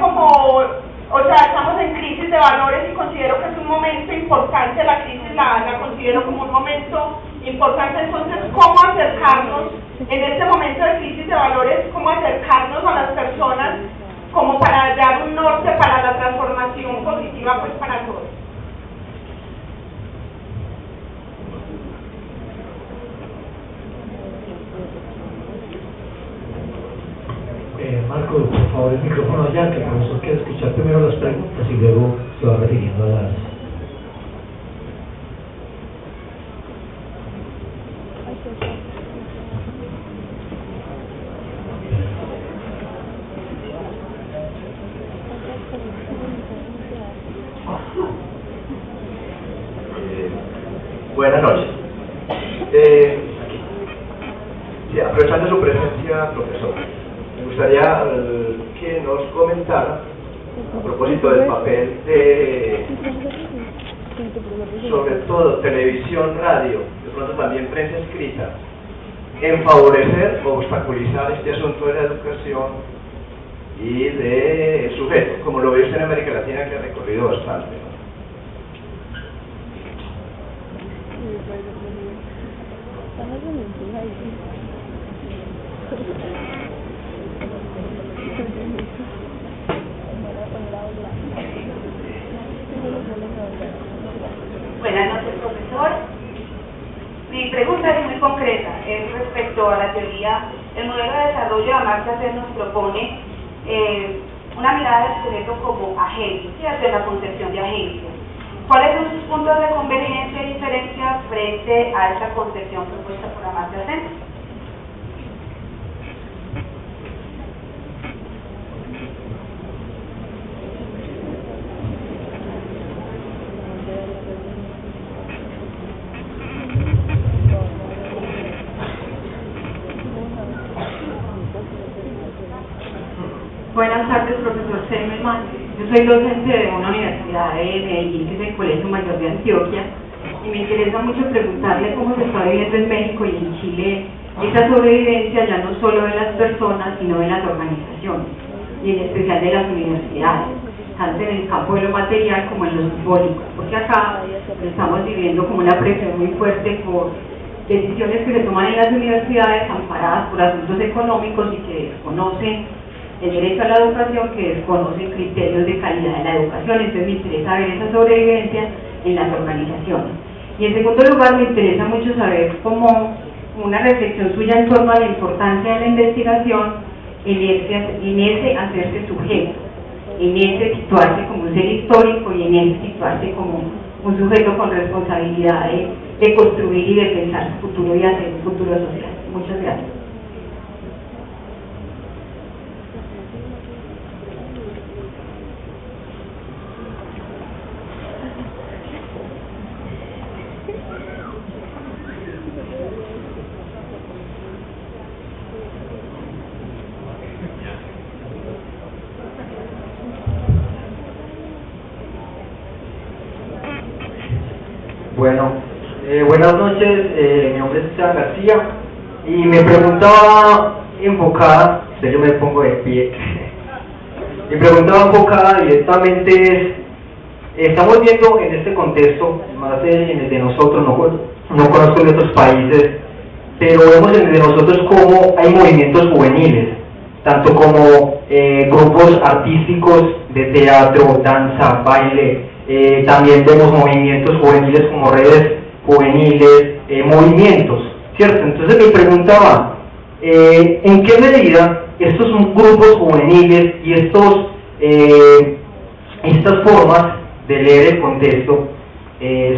o sea, estamos en crisis de valores y considero que es un momento importante, la crisis la considero como un momento importante. Entonces, ¿cómo acercarnos en este momento de crisis de valores, cómo acercarnos a las personas como para dar un norte para la transformación positiva pues para todos? Marco, por favor, el micrófono allá, que el profesor quiere escuchar primero las preguntas y luego se va refiriendo a las... Buenas noches. Aprovechando su presencia, profesor, me gustaría que nos comentara, a propósito del papel de, sobre todo, televisión, radio, de pronto también prensa escrita, en favorecer o obstaculizar este asunto de la educación y del sujeto, como lo ve usted en América Latina, que ha recorrido bastante, ¿no? Buenas noches, profesor. Mi pregunta es muy concreta, es respecto a la teoría. El modelo de desarrollo de Amartya Sen nos propone una mirada del sujeto como agente, ¿sí? Hacia la concepción de agencia. ¿Cuáles son sus puntos de convergencia y diferencia frente a esta concepción propuesta por Amartya Sen? Buenas tardes, profesor Semmelman. Yo soy docente de una universidad de Medellín, que es el Colegio Mayor de Antioquia, y me interesa mucho preguntarle cómo se está viviendo en México y en Chile esa sobrevivencia, ya no solo de las personas, sino de las organizaciones, y en especial de las universidades, tanto en el campo de lo material como en lo simbólico, porque acá estamos viviendo como una presión muy fuerte por decisiones que se toman en las universidades amparadas por asuntos económicos y que desconocen el derecho a la educación, que desconocen criterios de calidad de la educación. Entonces me interesa ver esa sobrevivencia en las organizaciones. Y en segundo lugar, me interesa mucho saber cómo una reflexión suya en torno a la importancia de la investigación en ese hacerse sujeto, en ese situarse como un ser histórico y en ese situarse como un sujeto con responsabilidad de construir y de pensar su futuro y hacer un futuro social. Muchas gracias. Bueno, buenas noches, mi nombre es Esteban García y me preguntaba enfocada, yo me pongo de pie, mi preguntaba enfocada directamente estamos viendo en este contexto, más en el de nosotros, no conozco en otros países, pero vemos en el de nosotros cómo hay movimientos juveniles, tanto como grupos artísticos de teatro, danza, baile. También vemos movimientos juveniles como redes juveniles, movimientos, ¿cierto? Entonces mi pregunta va, ¿en qué medida estos grupos juveniles y estas formas de leer el contexto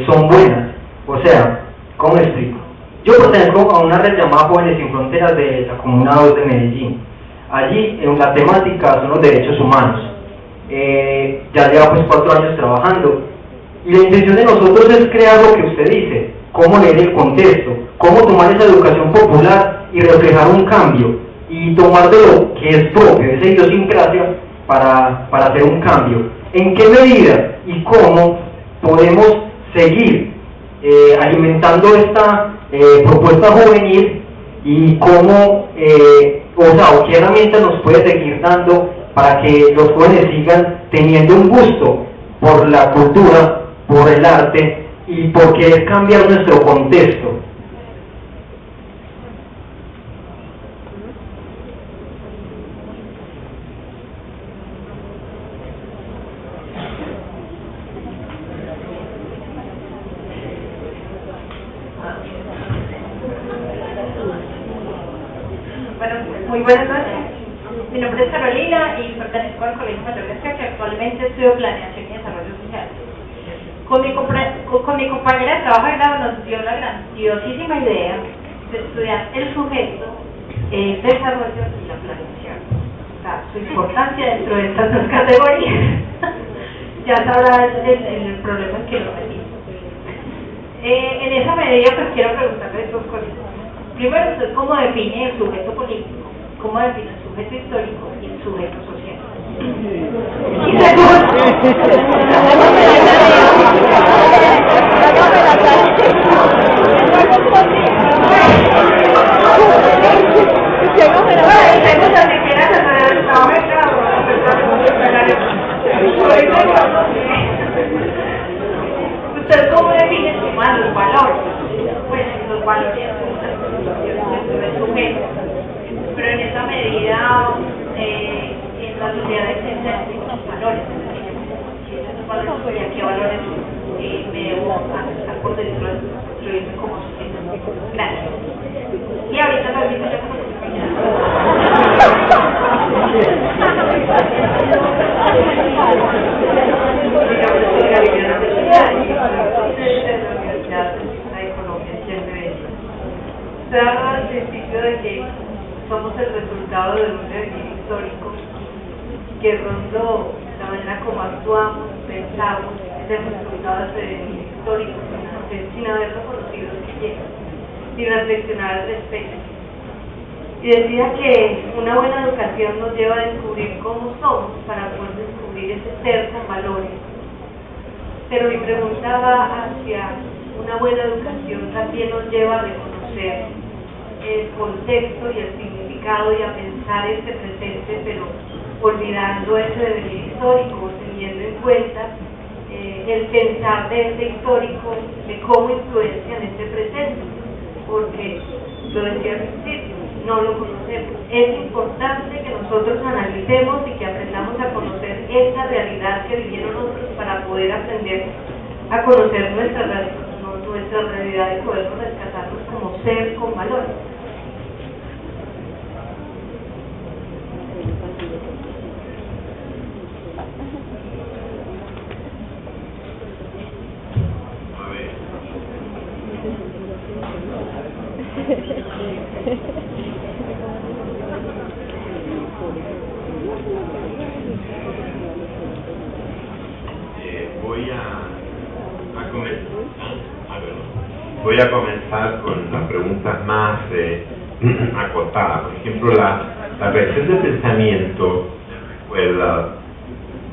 son buenas? O sea, ¿cómo me explico? Yo pertenezco a una red llamada Jóvenes Sin Fronteras de la Comuna 2 de Medellín. Allí la temática son los derechos humanos. Ya lleva pues 4 años trabajando y la intención de nosotros es crear lo que usted dice, cómo leer el contexto, cómo tomar esa educación popular y reflejar un cambio y tomar de lo que es propio, esa idiosincrasia para hacer un cambio. ¿En qué medida y cómo podemos seguir alimentando esta propuesta juvenil y cómo, o qué herramientas nos puede seguir dando para que los jóvenes sigan teniendo un gusto por la cultura, por el arte y por querer cambiar nuestro contexto? Bueno, muy buenas noches. Mi nombre es Carolina y pertenezco al Colegio Mayor de Antioquia, que actualmente estudio Planeación y Desarrollo Social. Con mi compañera de trabajo de grado nos dio la grandiosísima idea de estudiar el sujeto, el desarrollo y la planeación. O sea, su importancia dentro de estas dos categorías. Ya sabrá el problema en que lo metimos. En esa medida pues quiero preguntarle 2 cosas. Primero, ¿usted cómo define el sujeto político? ¿Cómo define el sujeto histórico y el sujeto social? Y ¿usted cómo define su mano, el valor? sociedad de ciencia de los valores, y a qué valores me debo por dentro de construirme como sociedad. Gracias. Y ahorita lo invito yo como Usted habla al principio de que somos el resultado de un devenir histórico, que de pronto la manera como actuamos, pensamos, es el resultado de ese devenir histórico, sin haberlo conocido siquiera, sin reflexionar al respecto. Y decía que una buena educación nos lleva a descubrir cómo somos para poder descubrir ese ser con valores. Pero mi pregunta va hacia una buena educación también nos lleva a reconocer el contexto y el significado y a pensar este presente, pero olvidando ese devenir histórico, teniendo en cuenta el pensar de ese histórico, de cómo influencia en este presente, porque lo decía al principio, no lo conocemos. Es importante que nosotros analicemos y que aprendamos a conocer esta realidad que vivieron otros para poder aprender a conocer nuestra realidad y podernos rescatarnos como ser con valores. Voy a comenzar con las preguntas más acotadas. Por ejemplo, la reacción de pensamiento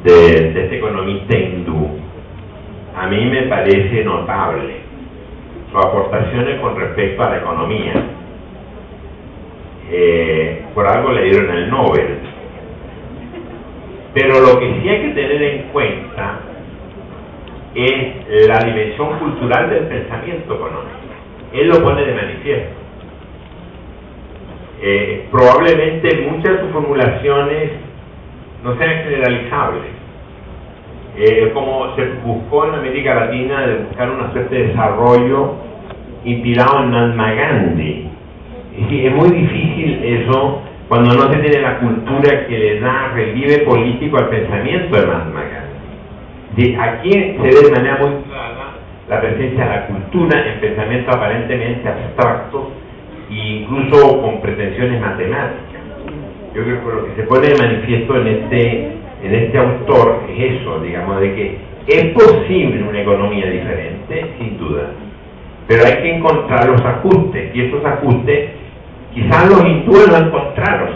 de este economista hindú a mí me parece notable. Sus aportaciones con respecto a la economía. Por algo le dieron el Nobel. Pero lo que sí hay que tener en cuenta es la dimensión cultural del pensamiento económico. Él lo pone de manifiesto. Probablemente muchas de sus formulaciones no sean generalizables. Como se buscó en América Latina de buscar una suerte de desarrollo inspirado en Mahatma Gandhi. Es muy difícil eso cuando no se tiene la cultura que le da relieve político al pensamiento de Mahatma Gandhi. Aquí se ve de manera muy clara la presencia de la cultura en pensamientos aparentemente abstractos e incluso con pretensiones matemáticas. Yo creo que lo que se pone de manifiesto en este autor es eso, digamos, de que es posible una economía diferente, sin duda, pero hay que encontrar los ajustes, y esos ajustes quizás los hindúes no encontraron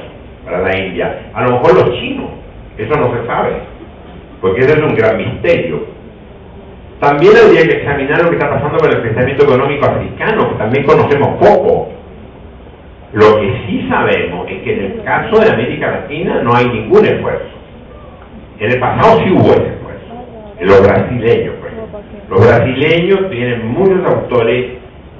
para la India, a lo mejor los chinos, eso no se sabe, porque ese es un gran misterio. También habría que examinar lo que está pasando con el pensamiento económico africano, que también conocemos poco. Lo que sí sabemos es que en el caso de América Latina no hay ningún esfuerzo. En el pasado sí hubo ese esfuerzo. En los brasileños, por ejemplo. Los brasileños tienen muchos autores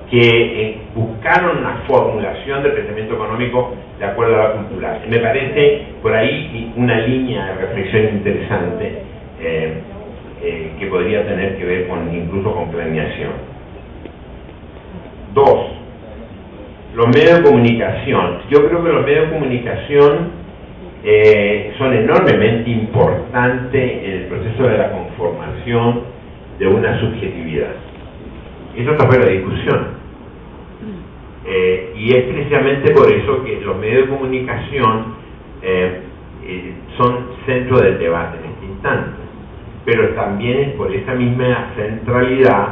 que buscaron una formulación del pensamiento económico de acuerdo a la cultura. Me parece por ahí una línea de reflexión interesante que podría tener que ver incluso con planeación. 2. Los medios de comunicación. Yo creo que los medios de comunicación son enormemente importantes en el proceso de la conformación de una subjetividad. Eso está fuera de discusión. Y es precisamente por eso que los medios de comunicación son centro del debate en este instante. Pero también es por esa misma centralidad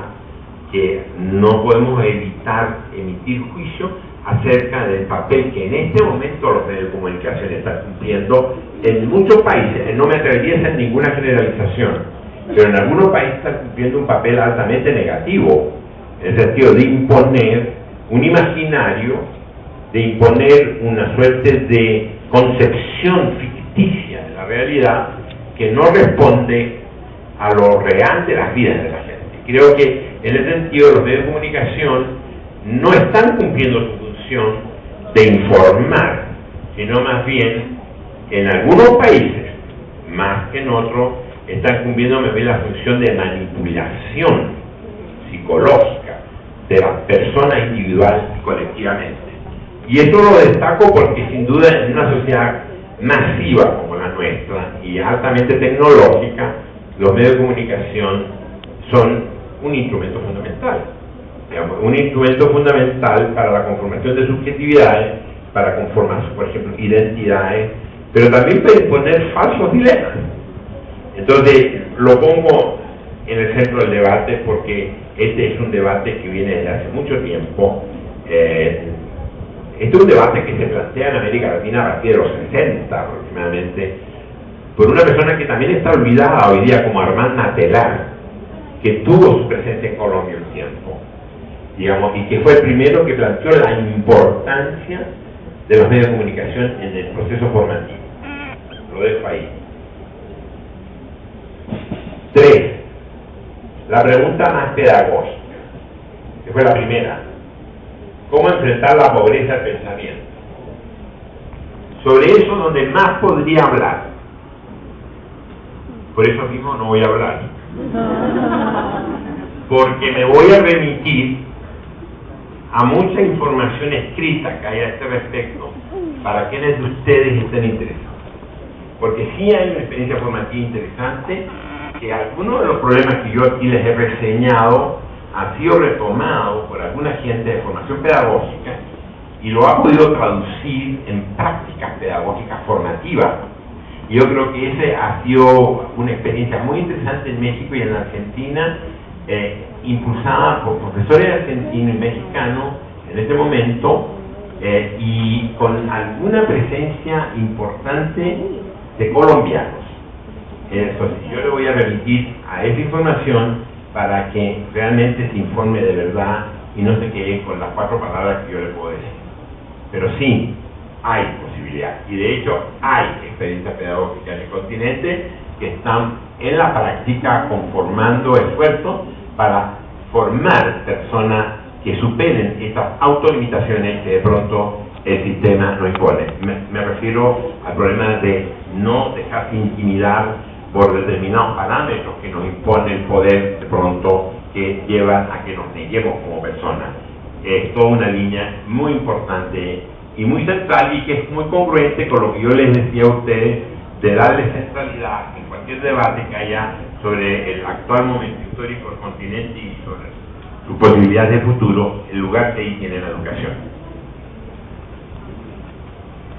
que no podemos evitar emitir juicio acerca del papel que en este momento los medios de comunicación están cumpliendo en muchos países. No me atrevería a hacer ninguna generalización, pero en algunos países están cumpliendo un papel altamente negativo, en el sentido de imponer un imaginario, de imponer una suerte de concepción ficticia de la realidad que no responde a lo real de las vidas de la gente. Creo que en ese sentido los medios de comunicación no están cumpliendo su función de informar, sino más bien en algunos países que en otros, están cumpliendo la función de manipulación psicológica de la persona individual y colectivamente. Y esto lo destaco porque sin duda en una sociedad masiva como la nuestra y altamente tecnológica, los medios de comunicación son un instrumento fundamental. Digamos, un instrumento fundamental para la conformación de subjetividades, para conformar, por ejemplo, identidades, pero también puede poner falsos dilemas. Entonces, lo pongo en el centro del debate porque este es un debate que viene desde hace mucho tiempo. Este es un debate que se plantea en América Latina a partir de los 60 aproximadamente, por una persona que también está olvidada hoy día como Armand Natelar, que tuvo su presencia en Colombia un tiempo, digamos, y que fue el primero que planteó la importancia de los medios de comunicación en el proceso formativo. Lo dejo ahí. 3. La pregunta más pedagógica, que fue la primera. ¿Cómo enfrentar la pobreza del pensamiento? Sobre eso donde más podría hablar. Por eso mismo no voy a hablar. Porque me voy a remitir a mucha información escrita que hay a este respecto para quienes de ustedes estén interesados. Porque sí hay una experiencia formativa interesante, que algunos de los problemas que yo aquí les he reseñado ha sido retomado por alguna gente de formación pedagógica y lo ha podido traducir en prácticas pedagógicas formativas. Y yo creo que ese ha sido una experiencia muy interesante en México y en la Argentina, impulsada por profesores argentinos y mexicanos en este momento, y con alguna presencia importante de colombianos. Eso sí, yo le voy a remitir a esa información para que realmente se informe de verdad y no se quede con las 4 palabras que yo le puedo decir. Pero sí, hay posibilidad. Y de hecho, hay experiencias pedagógicas en el continente que están en la práctica conformando esfuerzos para formar personas que superen estas autolimitaciones que de pronto el sistema no impone. Me refiero al problema de no dejarse intimidar por determinados parámetros que nos impone el poder de pronto, que llevan a que nos neguemos como personas. Es toda una línea muy importante y muy central, y que es muy congruente con lo que yo les decía a ustedes de darle centralidad en cualquier debate que haya sobre el actual momento histórico del continente y sobre sus posibilidades de futuro, el lugar que ahí tiene la educación.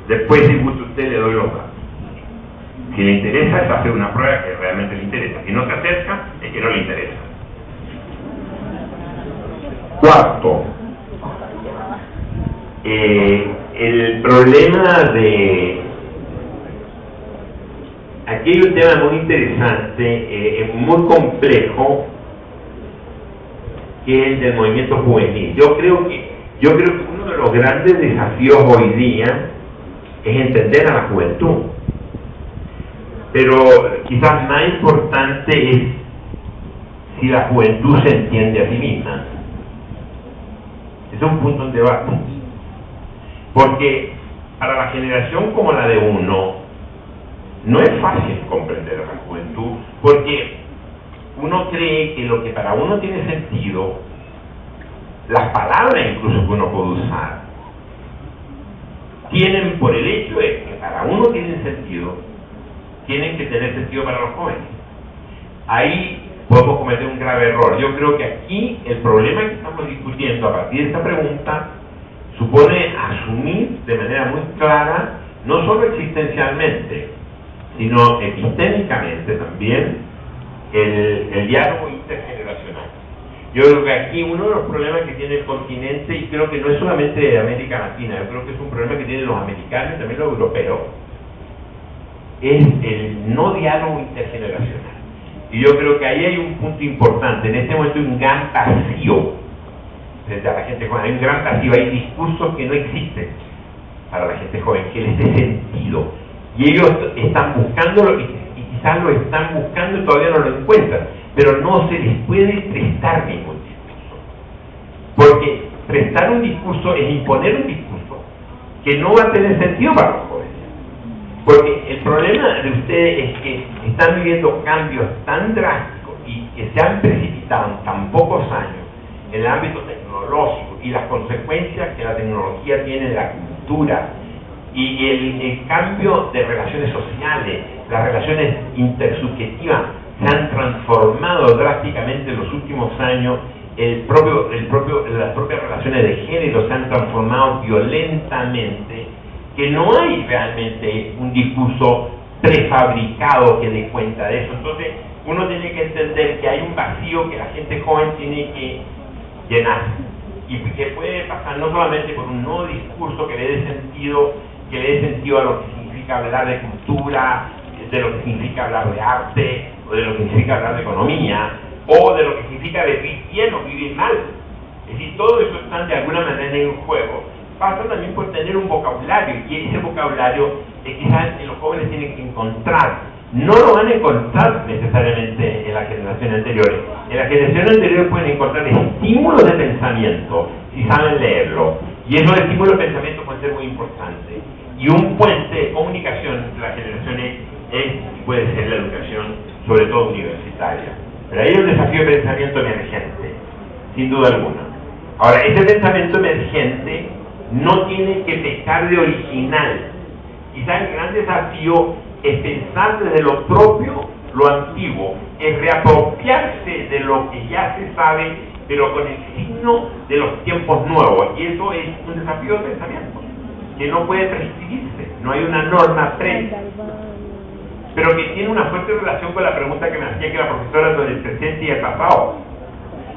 Después, si gusta usted, le doy los datos. Si le interesa, es hacer una prueba que realmente le interesa. Si no se acerca, es que no le interesa. 4. El problema de... Aquí hay un tema muy interesante, muy complejo, que es el del movimiento juvenil. Yo creo que uno de los grandes desafíos hoy día es entender a la juventud. Pero quizás más importante es si la juventud se entiende a sí misma. Es un punto de debate. Porque para la generación como la de uno, no es fácil comprender a la juventud, porque uno cree que lo que para uno tiene sentido, las palabras incluso que uno puede usar, tienen, por el hecho de que para uno tienen sentido, tienen que tener sentido para los jóvenes. Ahí podemos cometer un grave error. Yo creo que aquí el problema que estamos discutiendo a partir de esta pregunta supone asumir de manera muy clara, no solo existencialmente, sino epistémicamente también, el diálogo intergeneracional. Yo creo que aquí uno de los problemas que tiene el continente, y creo que no es solamente de América Latina, yo creo que es un problema que tienen los americanos y también los europeos, es el no diálogo intergeneracional. Y yo creo que ahí hay un punto importante. En este momento hay un gran vacío frente a la gente joven, hay un gran vacío, hay discursos que no existen para la gente joven, que les dé sentido. Y ellos están buscándolo, y quizás lo están buscando y todavía no lo encuentran, pero no se les puede prestar ningún discurso. Porque prestar un discurso es imponer un discurso que no va a tener sentido para los jóvenes. Porque el problema de ustedes es que están viviendo cambios tan drásticos y que se han precipitado en tan pocos años en el ámbito tecnológico y las consecuencias que la tecnología tiene en la cultura y el cambio de relaciones sociales, las relaciones intersubjetivas se han transformado drásticamente en los últimos años, las propias relaciones de género se han transformado violentamente, que no hay realmente un discurso prefabricado que dé cuenta de eso. Entonces uno tiene que entender que hay un vacío que la gente joven tiene que llenar y que puede pasar no solamente por un nuevo discurso que le dé sentido a lo que significa hablar de cultura, de lo que significa hablar de arte, o de lo que significa hablar de economía, o de lo que significa vivir bien o vivir mal. Es decir, todo eso está de alguna manera en juego. Pasa también por tener un vocabulario, y ese vocabulario quizás los jóvenes tienen que encontrar. No lo van a encontrar necesariamente en las generaciones anteriores. En las generaciones anteriores pueden encontrar estímulos de pensamiento, si saben leerlo. Y esos estímulos de pensamiento pueden ser muy importantes. Y un puente de comunicación entre las generaciones puede ser la educación, sobre todo universitaria. Pero ahí hay un desafío de pensamiento emergente, sin duda alguna. Ahora, ese pensamiento emergente no tiene que pecar de original. Quizás el gran desafío es pensar desde lo propio, lo antiguo, es reapropiarse de lo que ya se sabe, pero con el signo de los tiempos nuevos. Y eso es un desafío de pensamiento, que no puede prescribirse, no hay una norma previa, pero que tiene una fuerte relación con la pregunta que me hacía que la profesora sobre el presente y el pasado.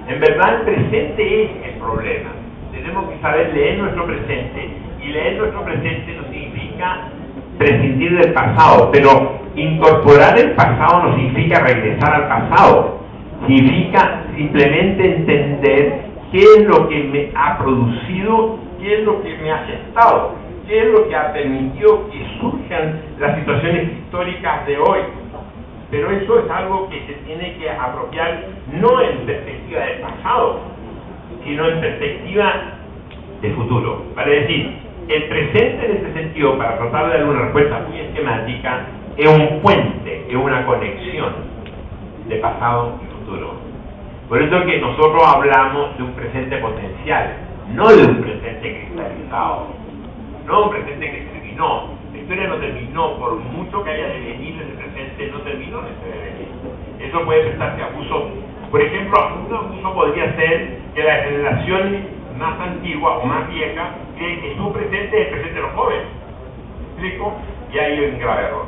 En verdad el presente es el problema. Tenemos que saber leer nuestro presente, y leer nuestro presente no significa prescindir del pasado, pero incorporar el pasado no significa regresar al pasado, significa simplemente entender qué es lo que me ha producido, qué es lo que me ha gestado, qué es lo que ha permitido que surjan las situaciones históricas de hoy. Pero eso es algo que se tiene que apropiar no en perspectiva del pasado, sino en perspectiva de futuro. Vale decir, el presente en este sentido, para tratar de dar una respuesta muy esquemática, es un puente, es una conexión de pasado y futuro. Por eso es que nosotros hablamos de un presente potencial, no de un presente cristalizado, no un presente que terminó. La historia no terminó, por mucho que haya devenido ese presente, no terminó ese devenir. Eso puede prestarse a abuso. Por ejemplo, un abuso podría ser que las generaciones más antiguas o más viejas creen que su presente es el presente de los jóvenes. ¿Me explico? Y ahí hay un grave error.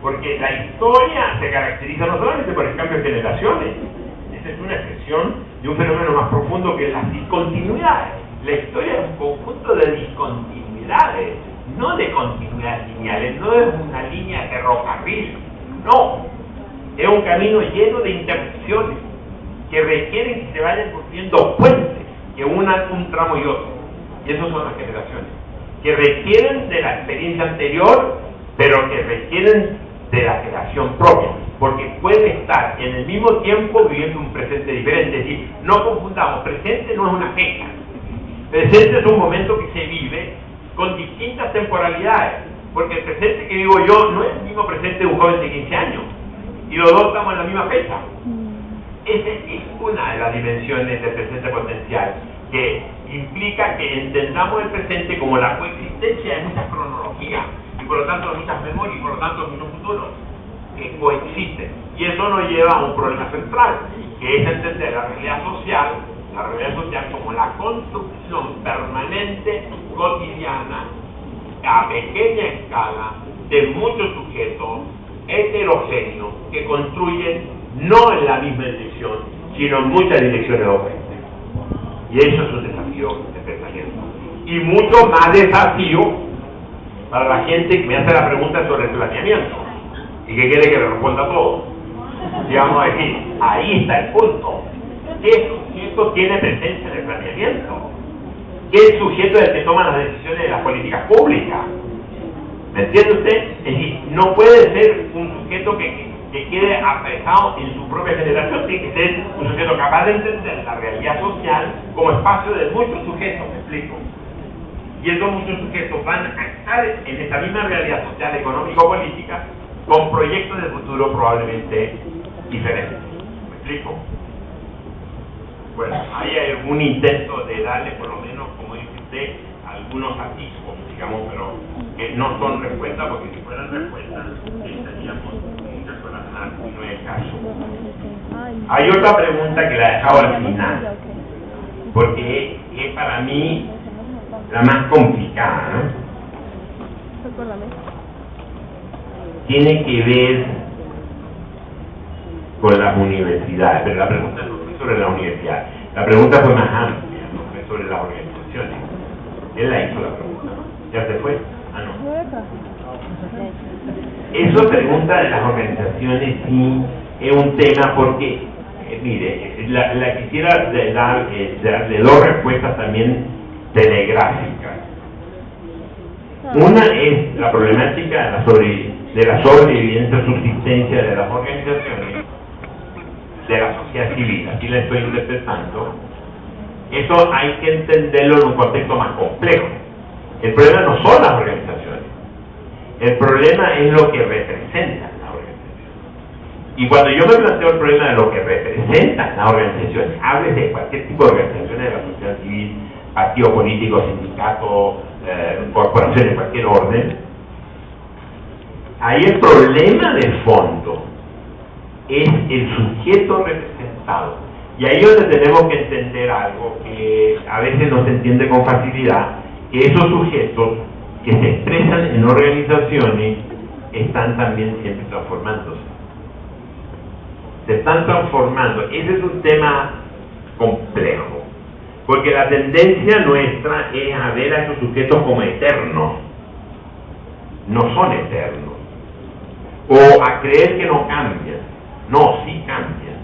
Porque la historia se caracteriza no solamente por el cambio de generaciones, esa es una expresión de un fenómeno más profundo que las discontinuidades. La historia es un conjunto de discontinuidades, no de continuidades lineales, no es una línea de ferrocarril, no, es un camino lleno de intersecciones que requieren que se vayan construyendo puentes que unan un tramo y otro, y esas son las generaciones, que requieren de la experiencia anterior, pero que requieren de la creación propia, porque pueden estar en el mismo tiempo viviendo un presente diferente. Es decir, no confundamos, presente no es una fecha, presente es un momento que se vive con distintas temporalidades, porque el presente que vivo yo no es el mismo presente de un joven de 15 años, y los dos estamos en la misma fecha. Esa es una de las dimensiones del presente potencial, que implica que entendamos el presente como la coexistencia de muchas cronologías, y por lo tanto de muchas memorias, y por lo tanto de muchos futuros que coexisten. Y eso nos lleva a un problema central, que es entender la realidad social como la construcción permanente, cotidiana, a pequeña escala, de muchos sujetos heterogéneos que construyen no en la misma dirección, sino en muchas direcciones opuestas. Y eso es un desafío de pensamiento. Y mucho más desafío para la gente que me hace la pregunta sobre el planeamiento y que quiere que le responda todo. Y vamos a decir, ahí está el punto. ¿Qué sujeto tiene presencia en el planeamiento? ¿Qué sujeto es el que toma las decisiones de las políticas públicas? ¿Me entiende usted? Es decir, no puede ser un sujeto que quede apresado en su propia generación, tiene que ser un sujeto capaz de entender la realidad social como espacio de muchos sujetos, ¿me explico? Y esos muchos sujetos van a estar en esta misma realidad social, económica o política, con proyectos de futuro probablemente diferentes. ¿Me explico? Bueno, hay algún intento de darle, por lo menos, como dice usted, algunos atisbos, digamos, pero que no son respuestas, porque si fueran respuestas, estaríamos muchas cosas más, y no es el caso. Hay otra pregunta que la he dejado al final, porque es para mí la más complicada, ¿no? Tiene que ver con las universidades, pero la pregunta no fue sobre la universidad, la pregunta fue más amplia, no fue sobre las organizaciones. Él la hizo la pregunta, ¿ya se fue? Ah, no. Esa pregunta de las organizaciones sí es un tema porque, mire, la quisiera darle dos respuestas también telegráficas. Una es la problemática de la sobrevivencia, subsistencia de las organizaciones, de la sociedad civil, así la estoy interpretando. Eso hay que entenderlo en un contexto más complejo. El problema no son las organizaciones, el problema es lo que representan las organizaciones. Y cuando yo me planteo el problema de lo que representan las organizaciones, hables de cualquier tipo de organizaciones de la sociedad civil, partido político, sindicato, corporaciones de cualquier orden, ahí el problema de fondo es el sujeto representado. Y ahí es donde tenemos que entender algo que a veces no se entiende con facilidad, que esos sujetos que se expresan en organizaciones están también siempre transformándose. Se están transformando. Ese es un tema complejo, porque la tendencia nuestra es a ver a esos sujetos como eternos. No son eternos. O a creer que no cambian. No, sí cambian.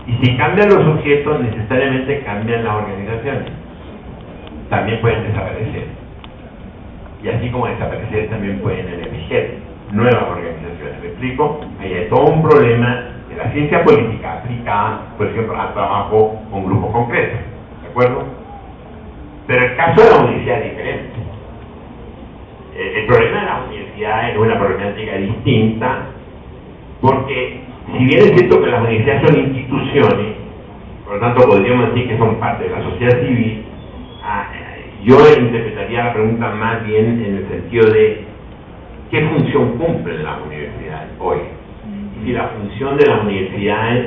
Y si cambian los sujetos, necesariamente cambian las organizaciones. También pueden desaparecer. Y así como desaparecer, también pueden emerger nuevas organizaciones. ¿Me explico? Ahí hay todo un problema de la ciencia política aplicada, por ejemplo, al trabajo con grupos concretos. ¿De acuerdo? Pero el caso de la universidad es diferente. El problema de la universidad es una problemática distinta, porque si bien es cierto que las universidades son instituciones, por lo tanto podríamos decir que son parte de la sociedad civil, yo interpretaría la pregunta más bien en el sentido de qué función cumplen las universidades hoy. Y si la función de las universidades,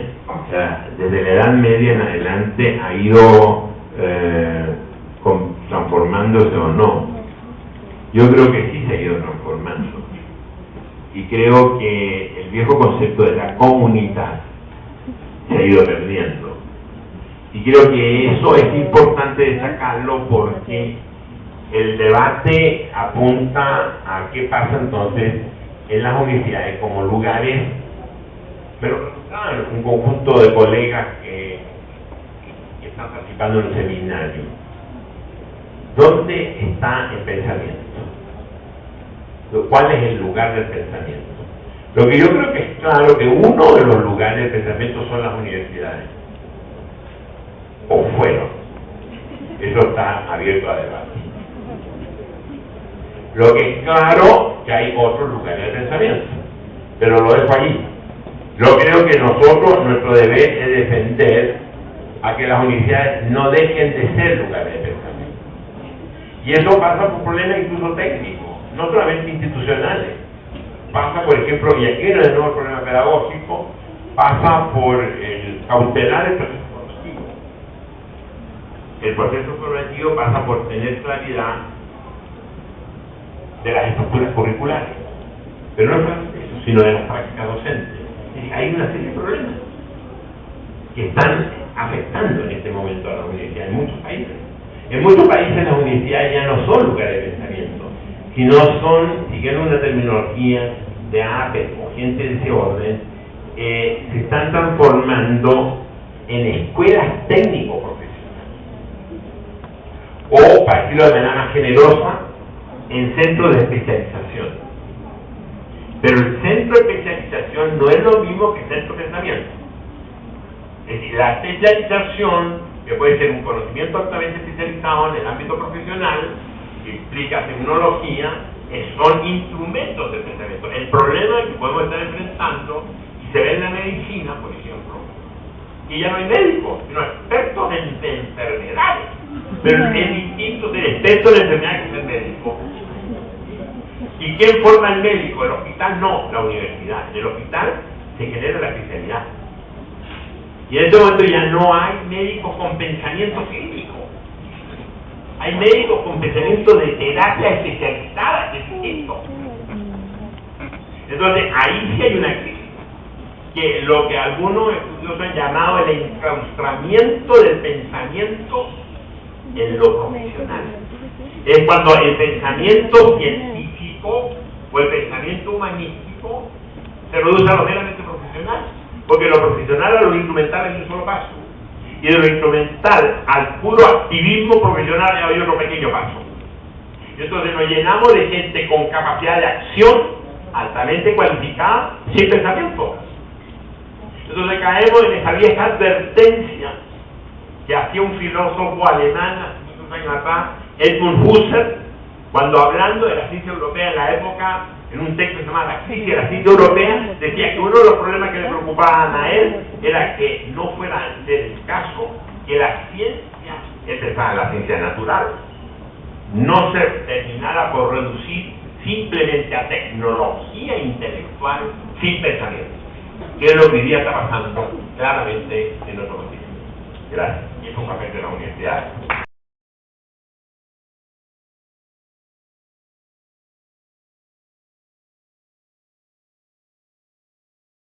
desde la Edad Media en adelante, ha ido transformándose o no. Yo creo que sí se ha ido transformando. Y creo que el viejo concepto de la comunidad se ha ido perdiendo. Y creo que eso es importante destacarlo porque el debate apunta a qué pasa entonces en las universidades como lugares, pero un conjunto de colegas que están participando en un seminario. ¿Dónde está el pensamiento? ¿Cuál es el lugar del pensamiento? Lo que yo creo que es claro que uno de los lugares del pensamiento son las universidades. O fueron. Eso está abierto a debate. Lo que es claro que hay otros lugares de pensamiento, pero lo dejo allí. Yo creo que nosotros, nuestro deber es defender a que las universidades no dejen de ser lugares de pensamiento. Y eso pasa por problemas incluso técnicos, no solamente institucionales. Pasa, por ejemplo, y aquí no es el nuevo problema pedagógico, pasa por el cautelar el proceso formativo. El proceso formativo pasa por tener claridad de las estructuras curriculares, pero no solamente eso, sino de las prácticas docentes. Hay una serie de problemas que están afectando en este momento a la universidad en muchos países. En muchos países las universidades ya no son lugares de pensamiento, sino son, siguiendo una terminología de APE o gente de ese orden, se están transformando en escuelas técnico-profesionales. O, para decirlo de manera más generosa, en centros de especialización. Pero el centro de especialización no es lo mismo que centro de pensamiento. Es decir, la especialización, que puede ser un conocimiento altamente especializado en el ámbito profesional, que implica tecnología, son instrumentos de pensamiento. El problema que podemos estar enfrentando, y se ve en la medicina, por ejemplo, que ya no hay médicos, sino expertos en enfermedades. Pero es distinto ser experto en enfermedades que ser médico. ¿Y quién forma el médico? El hospital no, la universidad. En el hospital se genera la especialidad. Y en este momento ya no hay médicos con pensamiento clínico. Hay médicos con pensamiento de terapia especializada, que es distinto. Entonces, ahí sí hay una crisis. Que lo que algunos estudiosos han llamado el enclaustramiento del pensamiento en lo profesional. Es cuando el pensamiento científico o el pensamiento humanístico se reduce a lo meramente profesional. Porque lo profesional a lo instrumental es un solo paso. Y de lo instrumental al puro activismo profesional hay otro pequeño paso. Y entonces nos llenamos de gente con capacidad de acción altamente cualificada, sin pensamiento. Entonces caemos en esa vieja advertencia que hacía un filósofo alemán hace muchos años atrás, Edmund Husserl, cuando hablando de la ciencia europea en la época, en un texto que se llama La crisis de la ciencia europea, decía que uno de los problemas que le preocupaban a él era que no fuera del caso que la ciencia, empezaba la ciencia natural, no se terminara por reducir simplemente a tecnología intelectual sin pensamiento, que es lo que hoy día está pasando claramente en nuestro continente. Gracias. Y es un papel de la universidad.